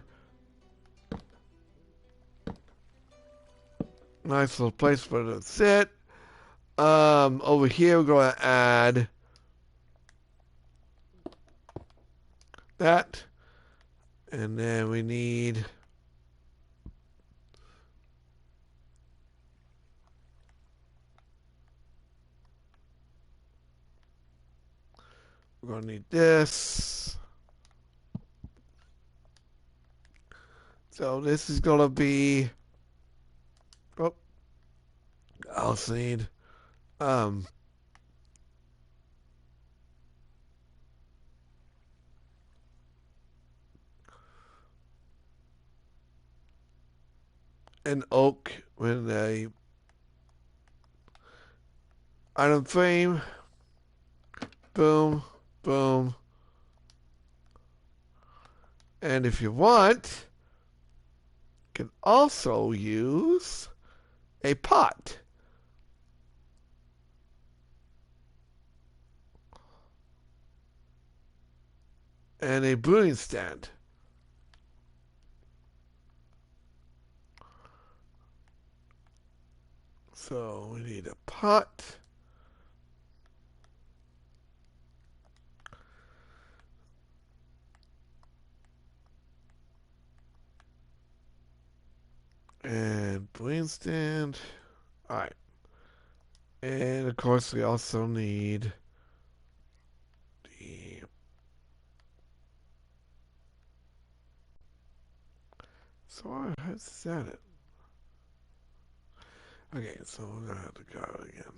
nice little place for it to sit. Over here, we're going to add that. And then we need we're gonna need this. So this is gonna be I also need an oak with a item frame. Boom, boom. And if you want, you can also use a pot. And a brewing stand. So we need a pot. And balloon stand. Alright. And of course we also need the so how's that it? Okay, so we're gonna have to go again.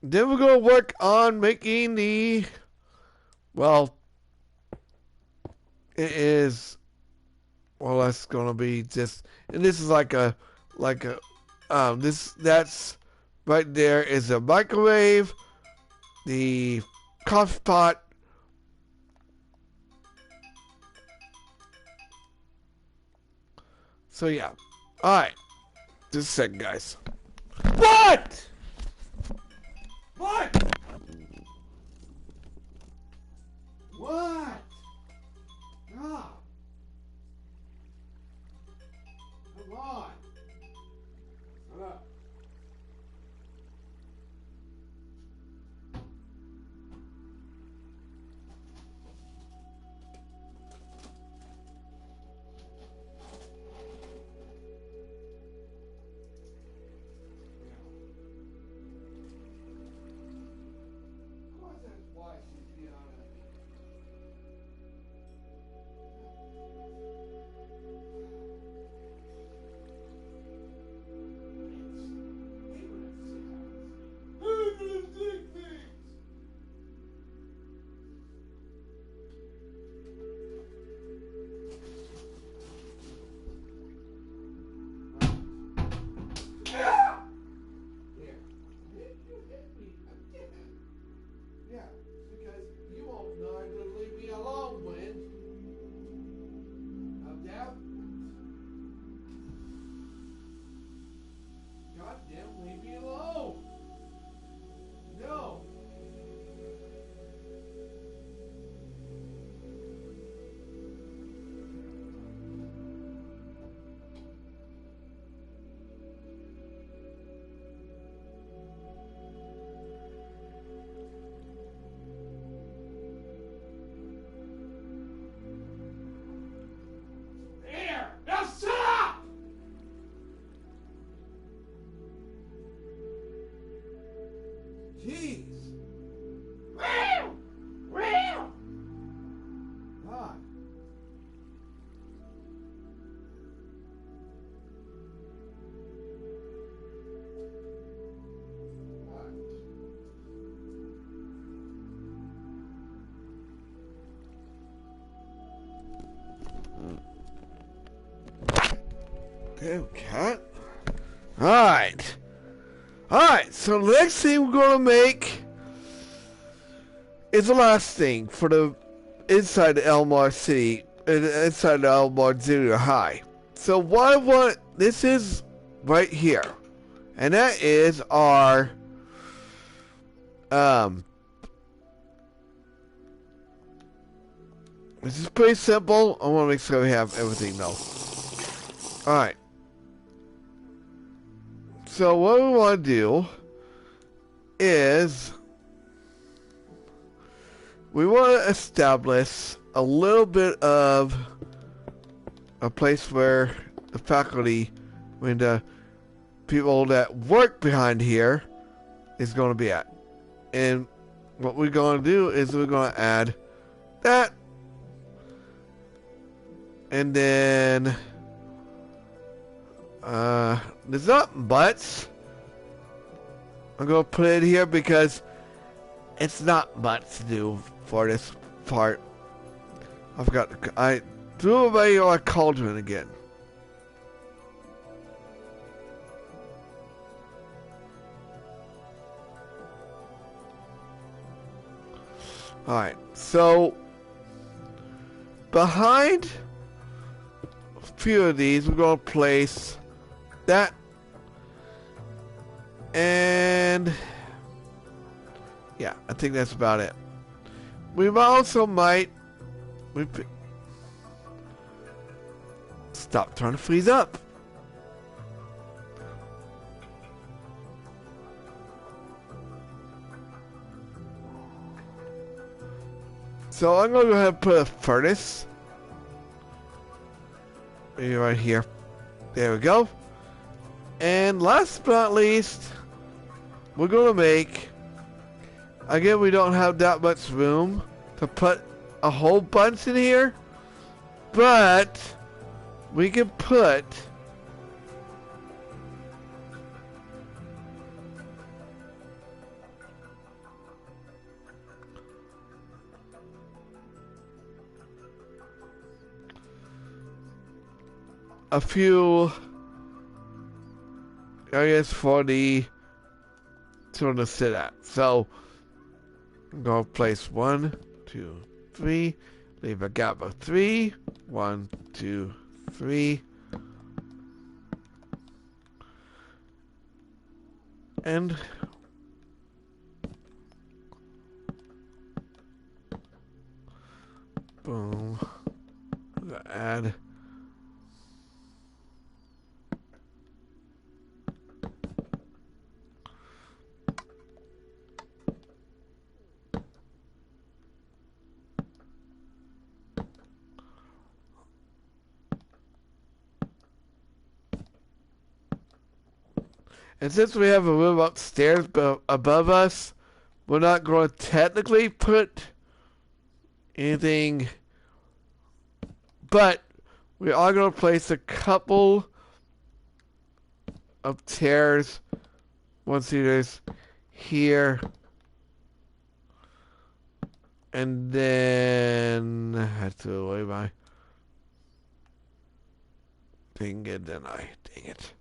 Then we're gonna work on making the well it is well that's gonna be just and this is like a that's right there is a microwave, the coffee pot. So yeah. Alright. Just a second, guys. What? What? What? Ah. Come on. Shut up. Jeez. God. Damn cat. Alright. Alright, so the next thing we're gonna make is the last thing for the inside the Elmore City, inside the Elmore Junior High. So what I want, this is right here. And that is our this is pretty simple. I want to make sure we have everything though. Alright. So what we want to do is we want to establish a little bit of a place where the faculty, when the people that work behind here is going to be at. And what we're going to do is we're going to add that. And then there's not much. I'm going to put it here because it's not much to do for this part. I threw away our cauldron again. Alright, so behind a few of these, we're going to place that. And yeah, I think that's about it. We also might stop trying to freeze up. So I'm going to go ahead and put a furnace. Maybe right here. There we go. And last but not least, we're going to make... Again, we don't have that much room to put a whole bunch in here. But we can put... a few areas for the children to sit at. So I'm going to place 1, 2, 3. Leave a gap of 3. 1, 2, 3. And boom. Add. And since we have a room upstairs above us, we're not going to technically put anything, but we are going to place a couple of chairs, one-seaters here, and then I had to throw away my thing, and then dang it.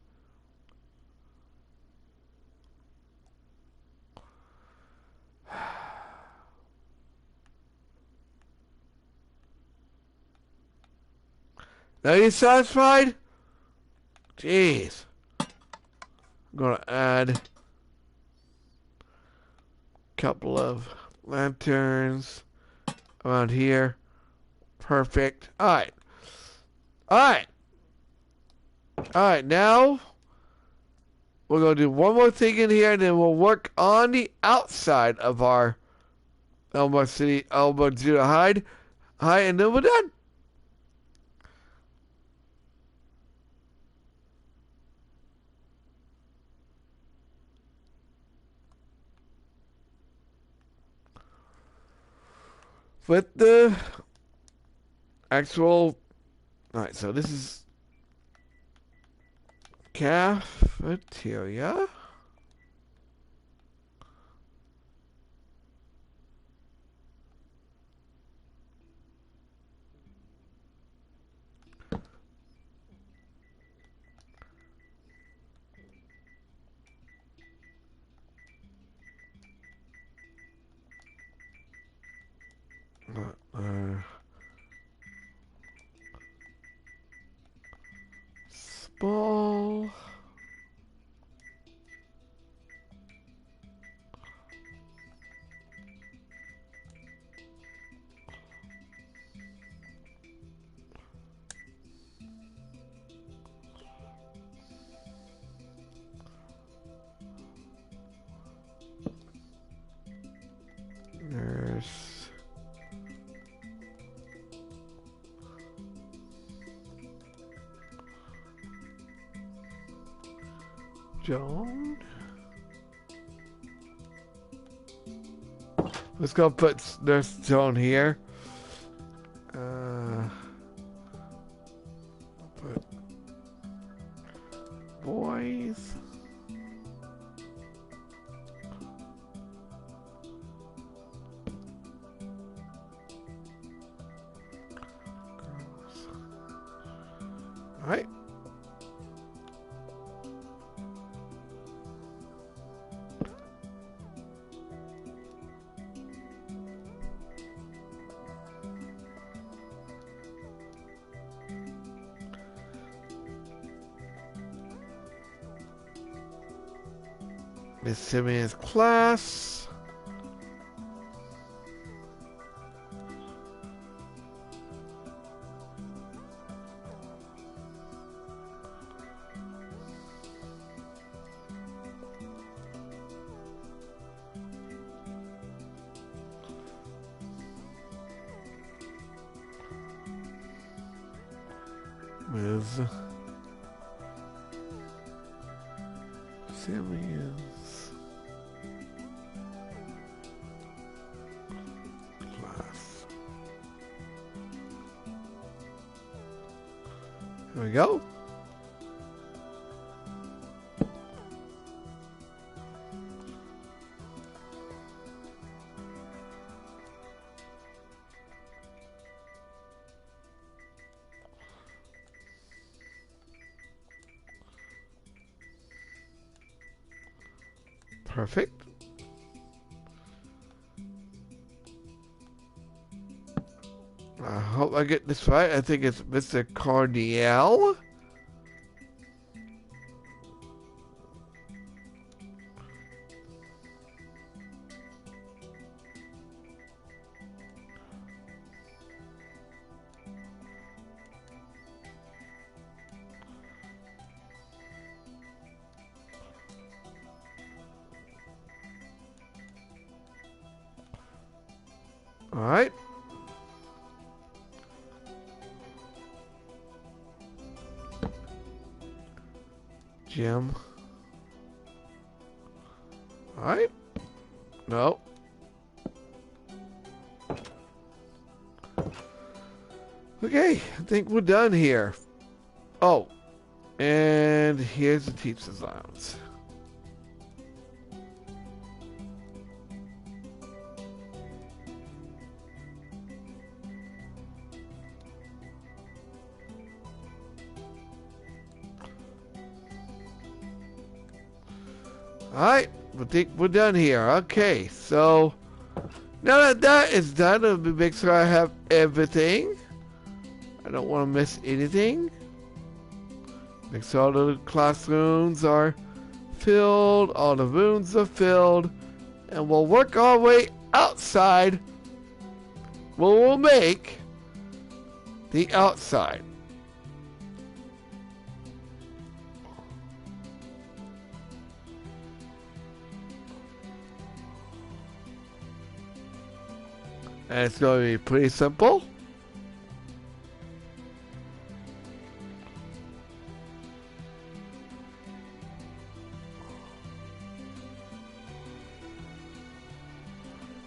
Now you satisfied? Jeez. I'm gonna add a couple of lanterns around here. Perfect. Alright. Alright. Alright, now we're gonna do one more thing in here and then we'll work on the outside of our Elmore Junior High, and then we're done. With the actual... Alright, so this is cafeteria. Small. Nurse. Joan. Let's go put Nurse Joan here. Put boys. Girls. All right. Miss Simeon's class. is Sammy is class. Here we go. Perfect. I hope I get this right. I think it's Mr. Cardiel. All right. Jim. All right. No. Okay, I think we're done here. Oh, and here's the teacher's lounge. Alright, I think we're done here. Okay, so now that that is done, let me make sure I have everything. I don't want to miss anything. Make sure all the classrooms are filled, all the rooms are filled, and we'll work our way outside. We'll make the outside. And it's going to be pretty simple.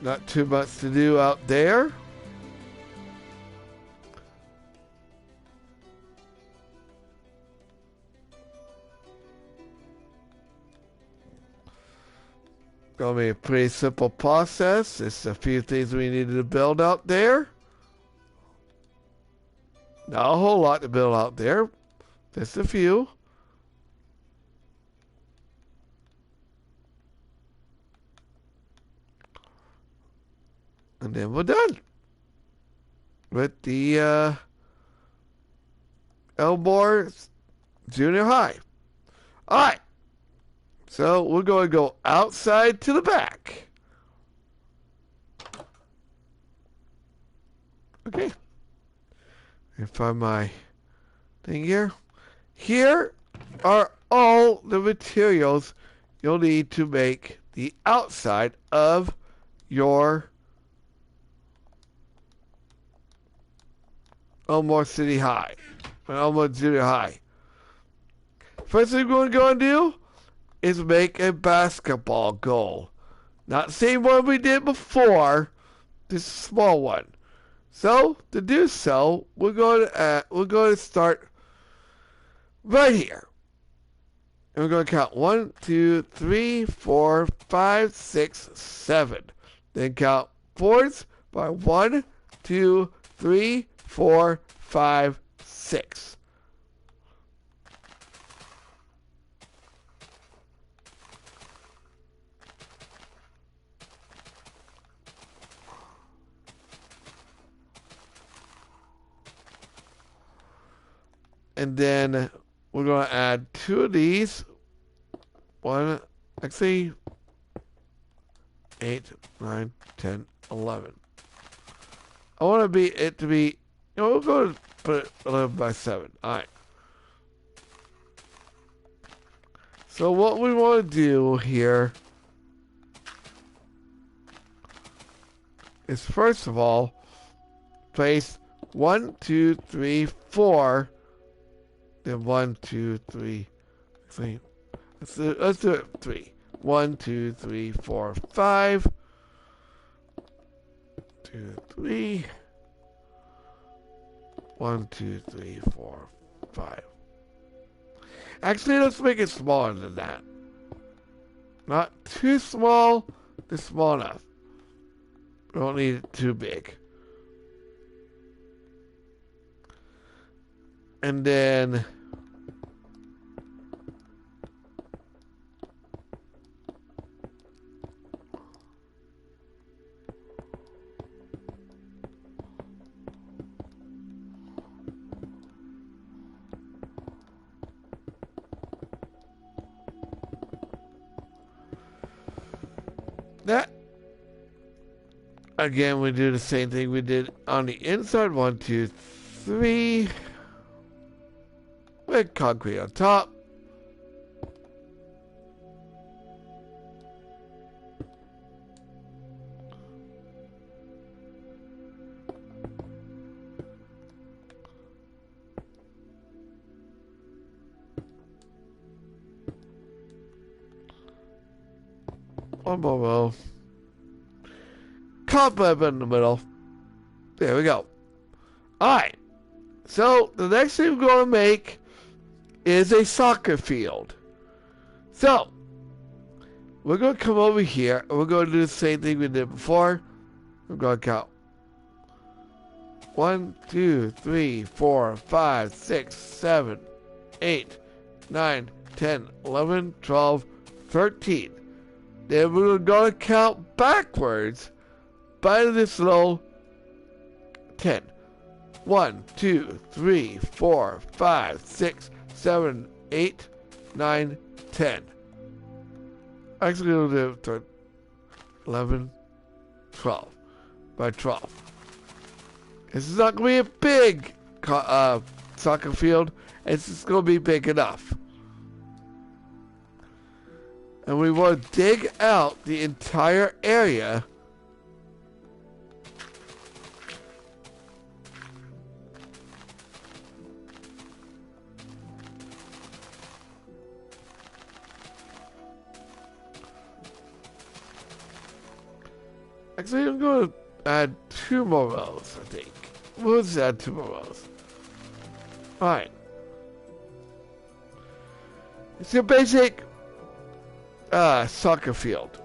Not too much to do out there. Gonna be a pretty simple process. Just a few things we needed to build out there. Not a whole lot to build out there. Just a few. And then we're done with the Elmore Junior High. Alright. So we're going to go outside to the back. Okay. And find my thing here. Here are all the materials you'll need to make the outside of your Elmore City High. Elmore Junior High. First thing we're going to go and do is make a basketball goal. Not the same one we did before, this small one. So to do so, we're going to start right here. And we're going to count 1, 2, 3, 4, 5, 6, 7. Then count fours by 1, 2, 3, 4, 5, 6. And then we're going to add 2 of these. One, actually, 8, 9, 10, 11. I want it to be, we'll go to put it 11 by 7. All right. So what we want to do here is, first of all, place 1, 2, 3, 4 Then 1, 2, 3. Let's do it 3. 1, 2, 3, 4, 5. 2, 3. 1, 2, 3, 4, 5. Actually, let's make it smaller than that. Not too small, just small enough. We don't need it too big. And then that. Again, we do the same thing we did on the inside. 1, 2, 3. With concrete on top. One more row. Cobweb in the middle. There we go. Alright. So, the next thing we're going to make is a soccer field. So, we're going to come over here and we're going to do the same thing we did before. We're going to count 1, 2, 3, 4, 5, 6, 7, 8, 9, 10, 11, 12, 13. Then we're going to count backwards by this little 10. 1, 2, 3, 4, 5, 6, 7, 8, 9, 10. Actually, we'll do 11, 12 by 12. This is not going to be a big soccer field. It's just going to be big enough. And we want to dig out the entire area. Actually, I'm going to add 2 more rows, I think. We'll just add 2 more rows. Alright. It's your basic soccer field.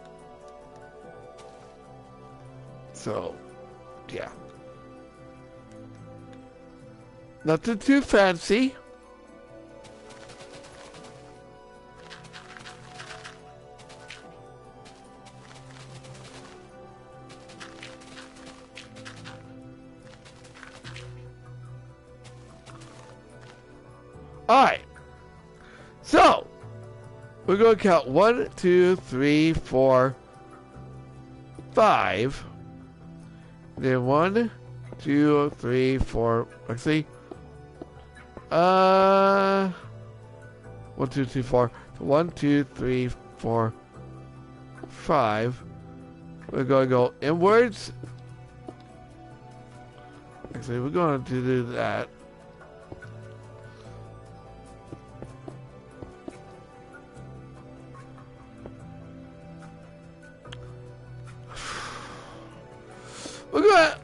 So, yeah. Nothing too fancy. Alright. So, we're going to count 1, 2, 3, 4, 5. Then 1, 2, 3, 4. Let's see. 1, 2, 3, 4. 1, 2, 3, 4, 5. We're going to go inwards. Actually, we're going to do that.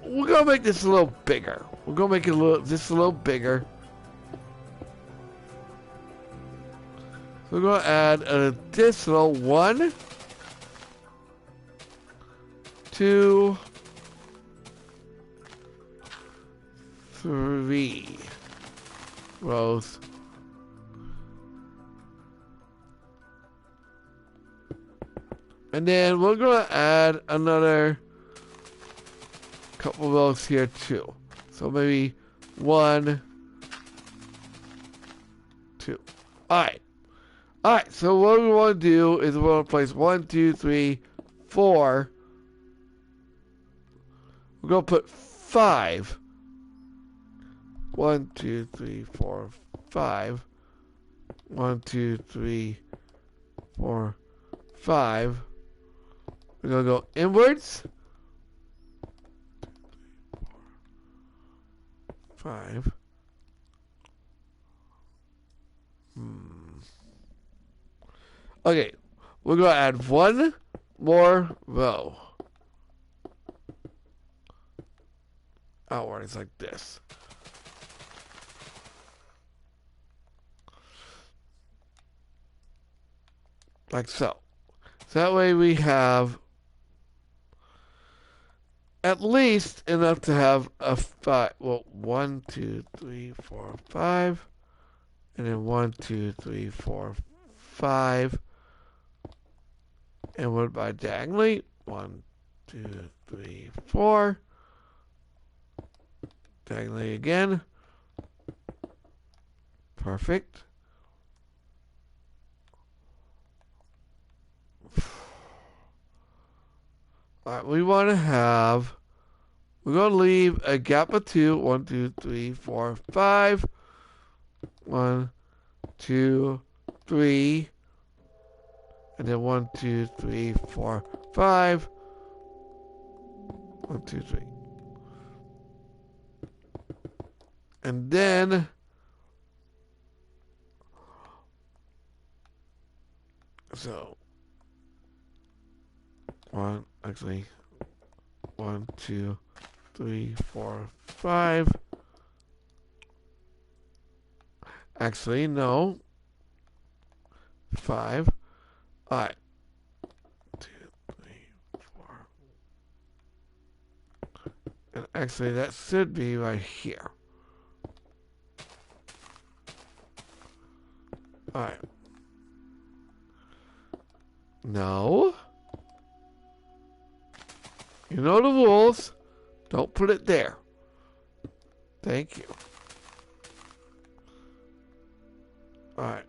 We're gonna make this a little bigger. We're gonna make it just a little bigger. So we're gonna add an additional 1, 2, 3 rows. And then we're gonna add another couple rows here too. So maybe 1, 2. Alright. Alright, so what we want to do is we want to place 1, 2, 3, 4. We're going to put 5. 1, 2, 3, 4, 5. 1, 2, 3, 4, 5. We're going to go inwards. 5. Okay, we're going to add one more row. Outwards like this. Like so. So that way we have at least enough to have a 5. Well, 1, 2, 3, 4, 5. And then 1, 2, 3, 4, 5. And what about diagonally? 1, 2, 3, 4. Diagonally again. Perfect. Alright, we want to have, we're going to leave a gap of 2. 1, 2, 3, 4, 5. 1, 2, 3. And then 1, 2, 3, 4, 5. 1, 2, 3. And then so 1, 2, 3, 4, 5. Actually, no. 5. Alright. 2, 3, 4. And actually, that should be right here. Alright. No. You know the rules. Don't put it there. Thank you. Alright.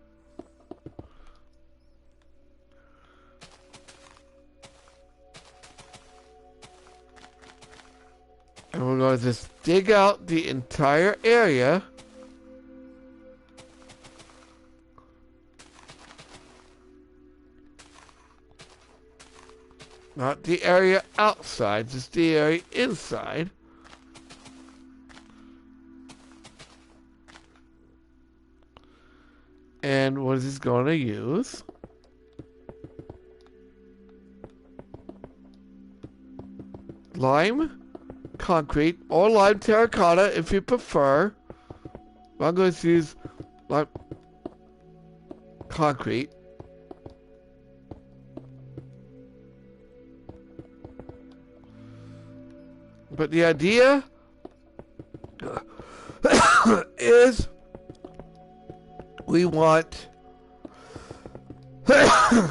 And we're going to just dig out the entire area. Not the area outside, just the area inside. And what is this going to use? Lime concrete or lime terracotta if you prefer. I'm going to use lime concrete. But the idea is we want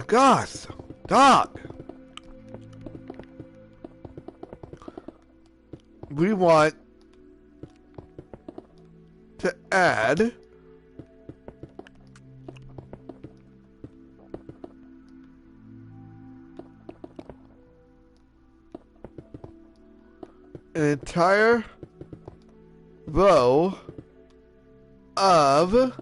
gosh, dog. We want to add an entire row of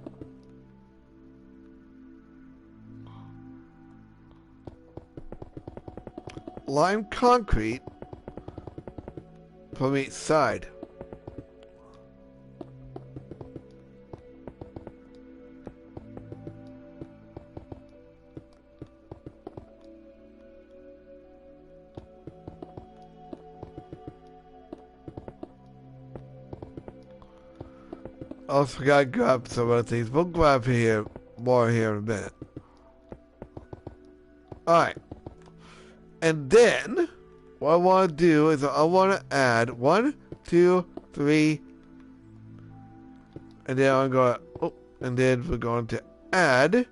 lime concrete from each side. Also gotta grab some other things. We'll grab more here in a minute. Alright. And then what I want to do is I want to add 1, 2, 3, and then I'm going. And then we're going to add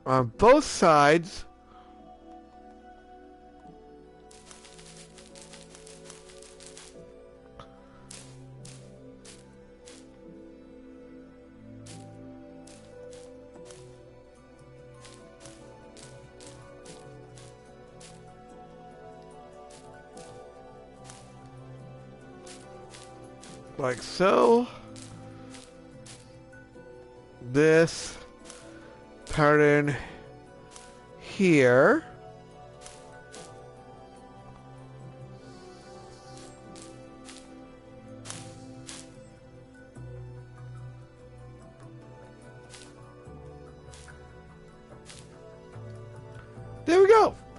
on both sides like so. This pattern here.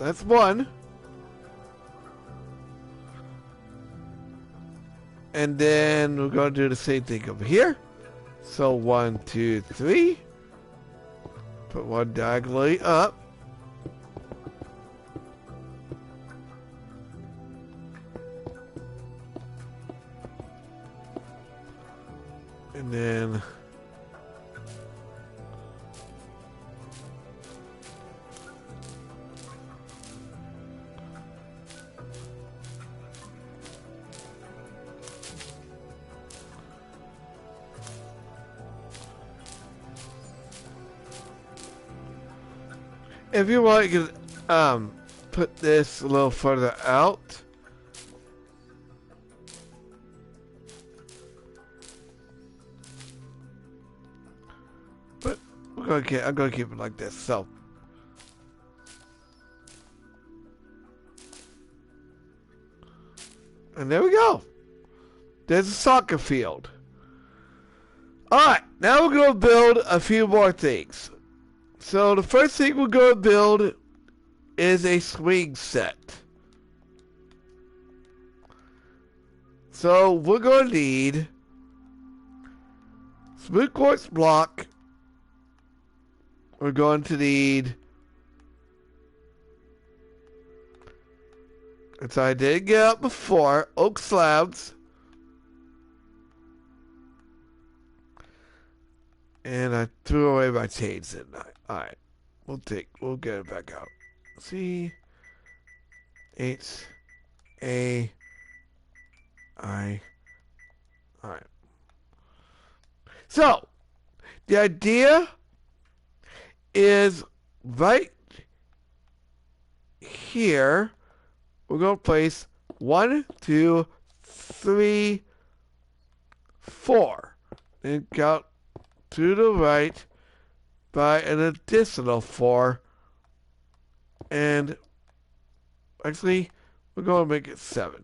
That's one. And then we're going to do the same thing over here. So 1, 2, 3. Put one diagonally up. And then if you want, you can put this a little further out. But I'm gonna keep it like this. So and there we go. There's a soccer field. Alright, now we're gonna build a few more things. So the first thing we're going to build is a swing set. So we're going to need smooth quartz block. We're going to need, as I did get up before, oak slabs. And I threw away my chains, didn't I? Alright. We'll get it back out. C H A I. Alright. So the idea is right here we're gonna place 1, 2, 3, 4. And count to the right by an additional 4, and actually we're going to make it 7.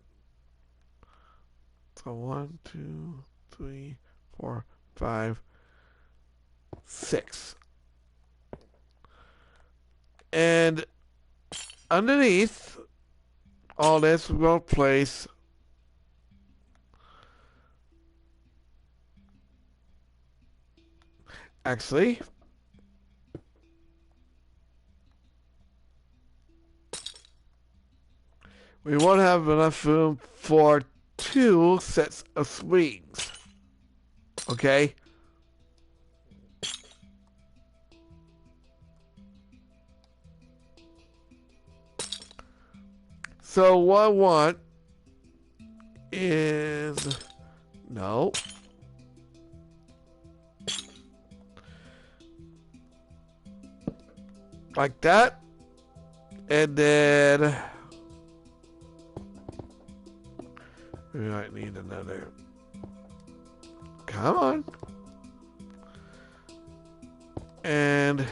So 1, 2, 3, 4, 5, 6, and underneath all this we're going to place actually we won't have enough room for 2 sets of swings. Okay? So what I want is no. Like that. And then we might need another. Come on. And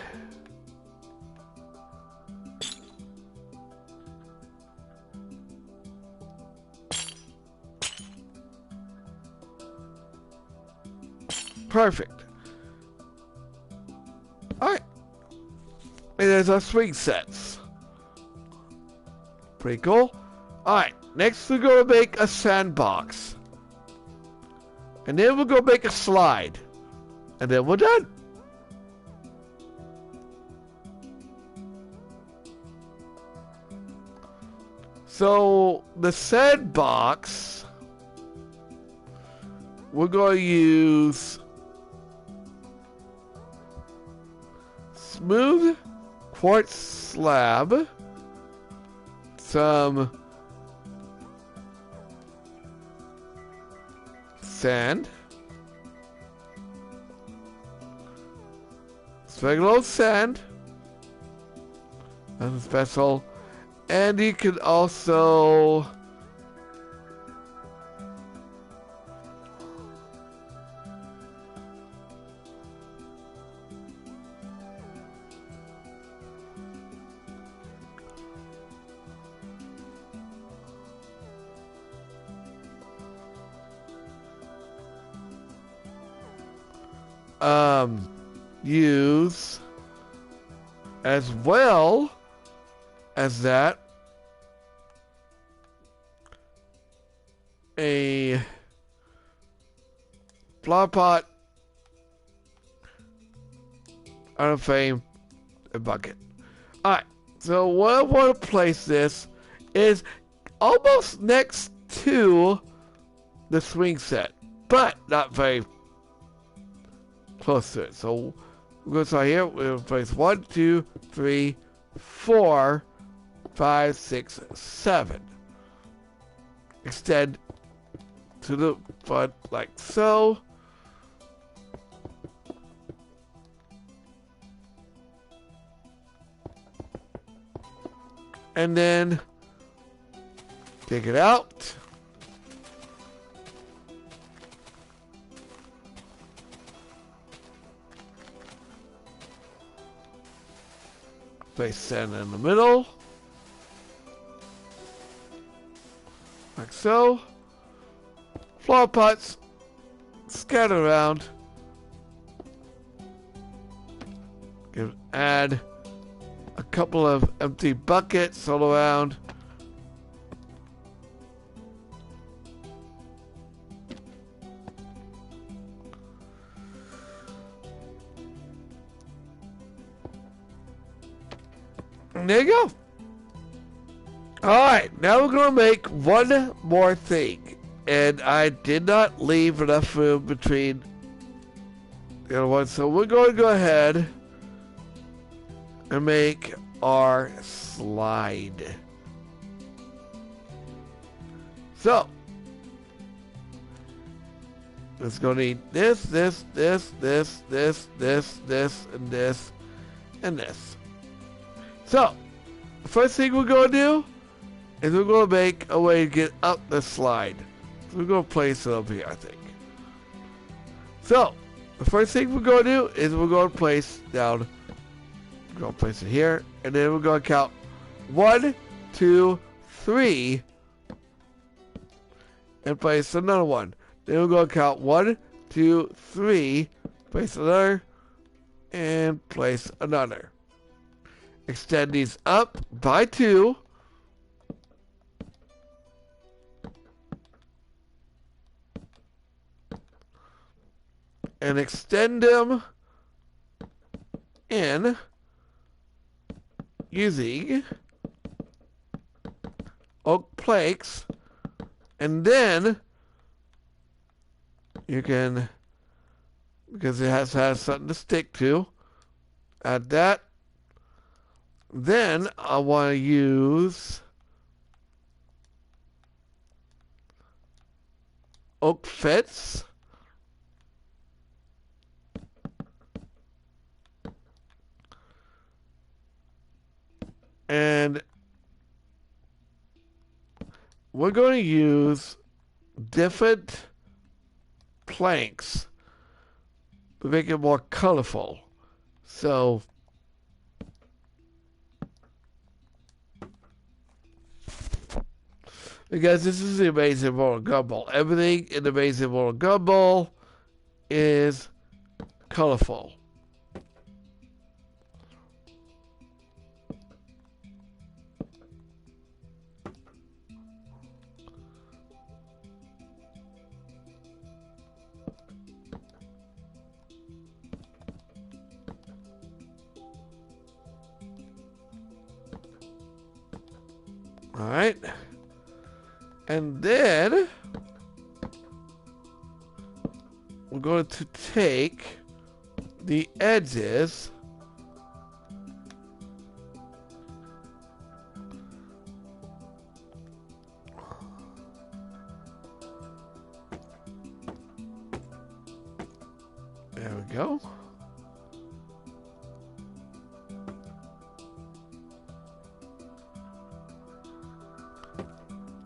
perfect. Alright. And there's our swing sets. Pretty cool. Alright, next we're going to make a sandbox. And then we're going to make a slide. And then we're done. So, the sandbox, we're going to use smooth quartz slab, some sand, regular old sand, nothing special, and you can also use as well as that. A flower pot, item frame, a bucket. Alright, so where I want to place this is almost next to the swing set, but not very close to it. So we're going to start here. We're going to place 1, 2, 3, 4, 5, 6, 7. Extend to the front like so. And then take it out. Place sand in the middle. Like so. Flower pots scatter around. Add a couple of empty buckets all around. And there you go. Alright, now we're going to make one more thing. And I did not leave enough room between the other ones. So we're going to go ahead and make our slide. So, it's going to need this, and this, and this. So, the first thing we're going to do is we're going to make a way to get up the slide. So we're going to place it up here, I think. So, the first thing we're going to do is we're going to place down, we're going to place it here, and then we're going to count 1, 2, 3, and place another one. Then we're going to count 1, 2, 3, place another, and place another. Extend these up by 2. And extend them in using oak planks, and then you can, because it has to have something to stick to, add that. Then I want to use oak fence. And we're going to use different planks to make it more colorful. So, because this is the Amazing World of Gumball. Everything in the Amazing World of Gumball is colorful. All right. And then we're going to take the edges there we go.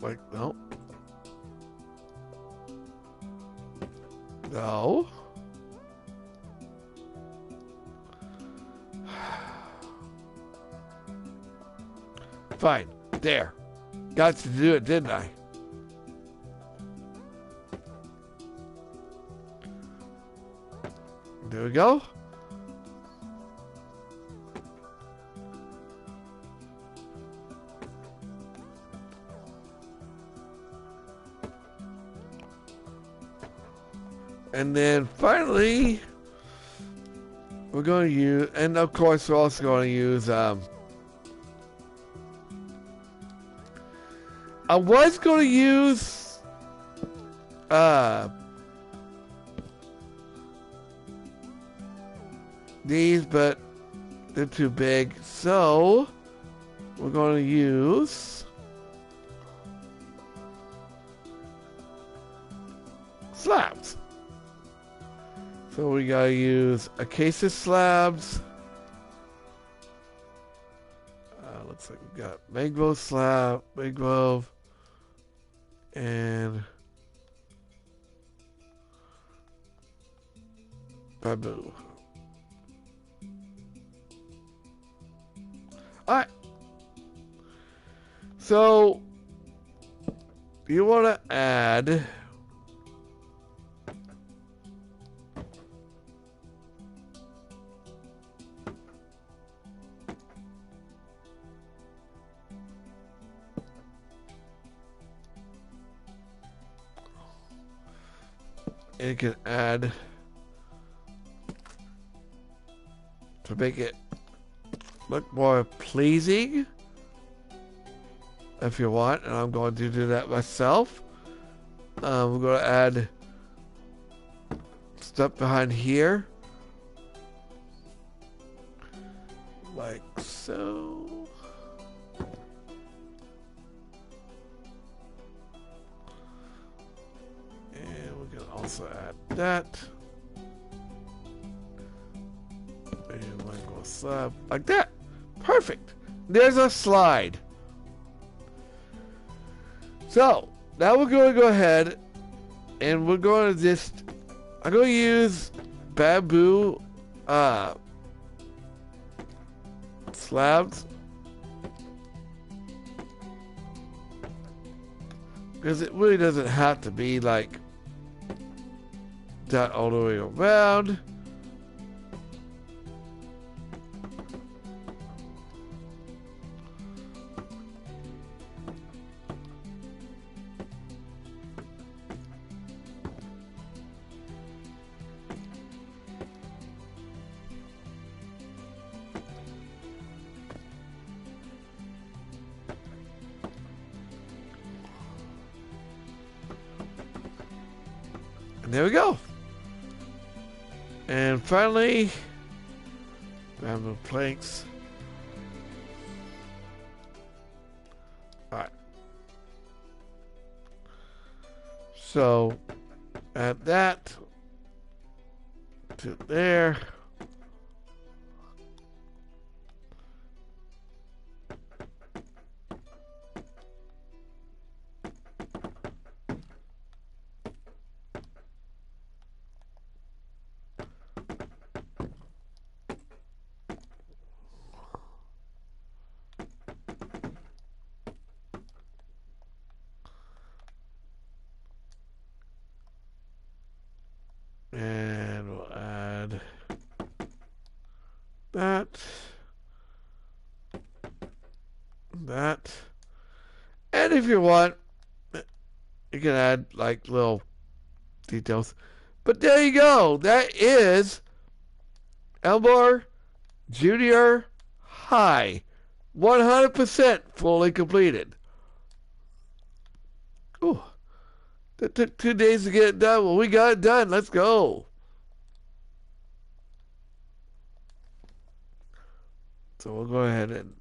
Like, no. No. Fine. There. Got to do it, didn't I? There we go. And then finally, we're going to use, and of course we're also going to use, I was going to use, these, but they're too big. So, we're going to use slabs. So we gotta use a case of slabs. Looks like we got mangrove slab, mangrove, and bamboo. Alright. So, you want to add and you can add to make it look more pleasing if you want, and I'm going to do that myself. We're going to add stuff behind here like so. And we can also add that. And like a slab like that. Perfect. There's a slide. So now we're going to go ahead and we're going to just, I'm going to use bamboo slabs because it really doesn't have to be like that all the way around. There we go. And finally, bamboo planks. Alright. So, add that to there. And we'll add that, that, and if you want, you can add like little details. But there you go. That is Elmore Junior High, 100% fully completed. Ooh. It took 2 days to get it done. Well, we got it done. Let's go. So we'll go ahead and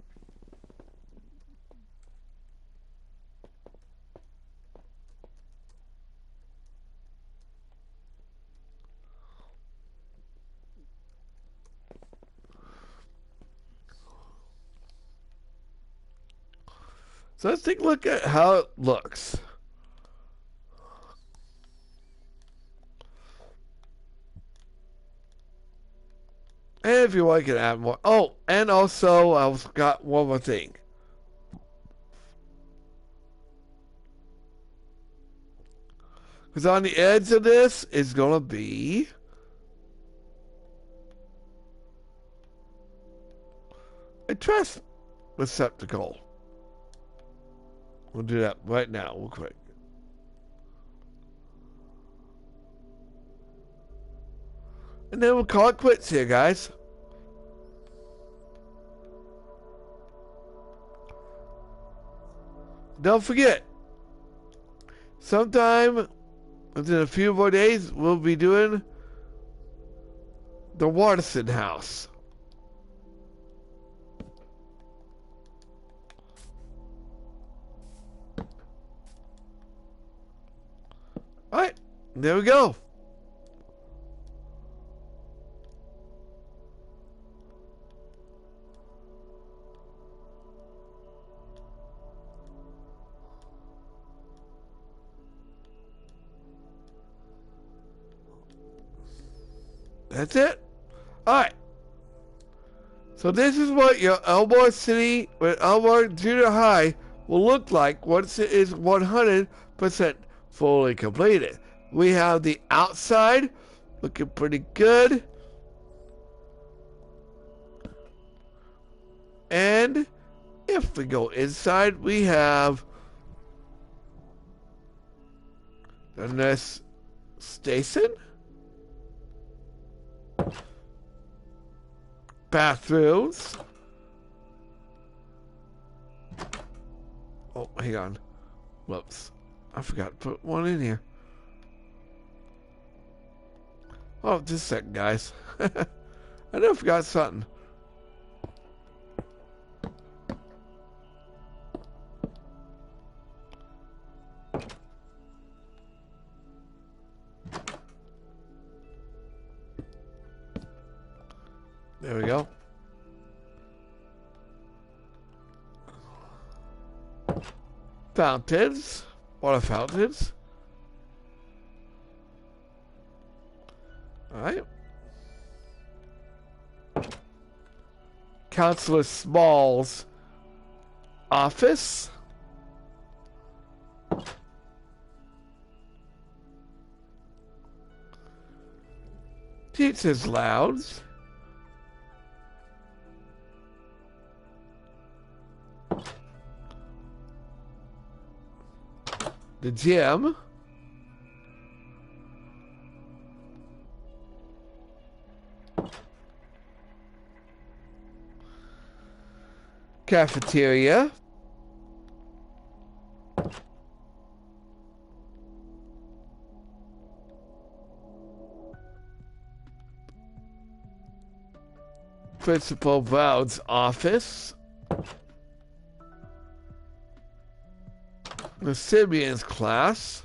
so let's take a look at how it looks. And if you want, you can add more. Oh, and also, I've got one more thing. Because on the edge of this is going to be a trash receptacle. We'll do that right now, real quick. And then we'll call it quits here, guys. Don't forget, sometime within a few more days, we'll be doing the Watterson house. Alright, there we go. That's it. Alright. So this is what your Elmore City with Elmore Junior High will look like once it is 100% fully completed. We have the outside looking pretty good. And if we go inside, we have the nurse station, bathrooms. Oh, hang on. Whoops. I forgot to put one in here. Oh, just a second, guys. I know I forgot something. There we go. Fountains. Water fountains. Alright. Councilor Small's office. Teacher's lounge. The gym. Cafeteria. Principal Brown's office. The Simeon's class.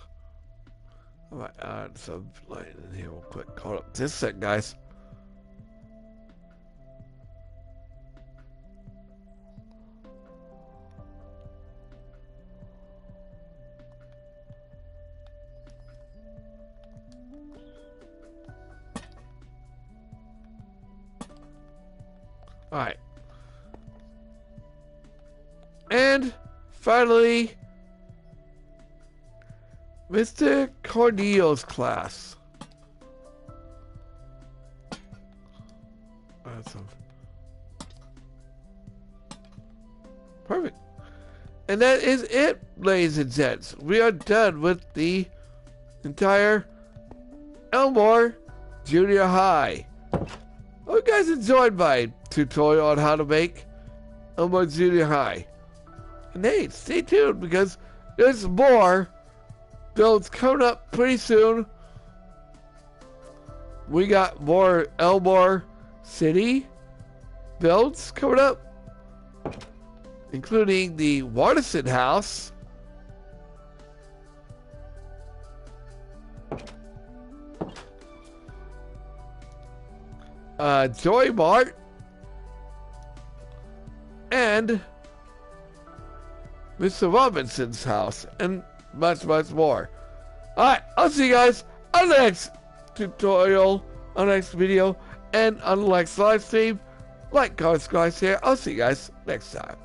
I might add some light in here real quick. Hold up just a sec, guys. Alright. And finally, Mr. Cornelius' class. Awesome. Perfect. And that is it, ladies and gents. We are done with the entire Elmore Junior High. Hope you guys enjoyed my tutorial on how to make Elmore Junior High. And hey, stay tuned because there's more builds coming up pretty soon. We got more Elmore City builds coming up, including the Watterson house, Joy Mart, and Mr. Robinson's house, and much, much more. Alright, I'll see you guys on the next tutorial, on the next video, and on the next live stream. Like, comment, subscribe, share. I'll see you guys next time.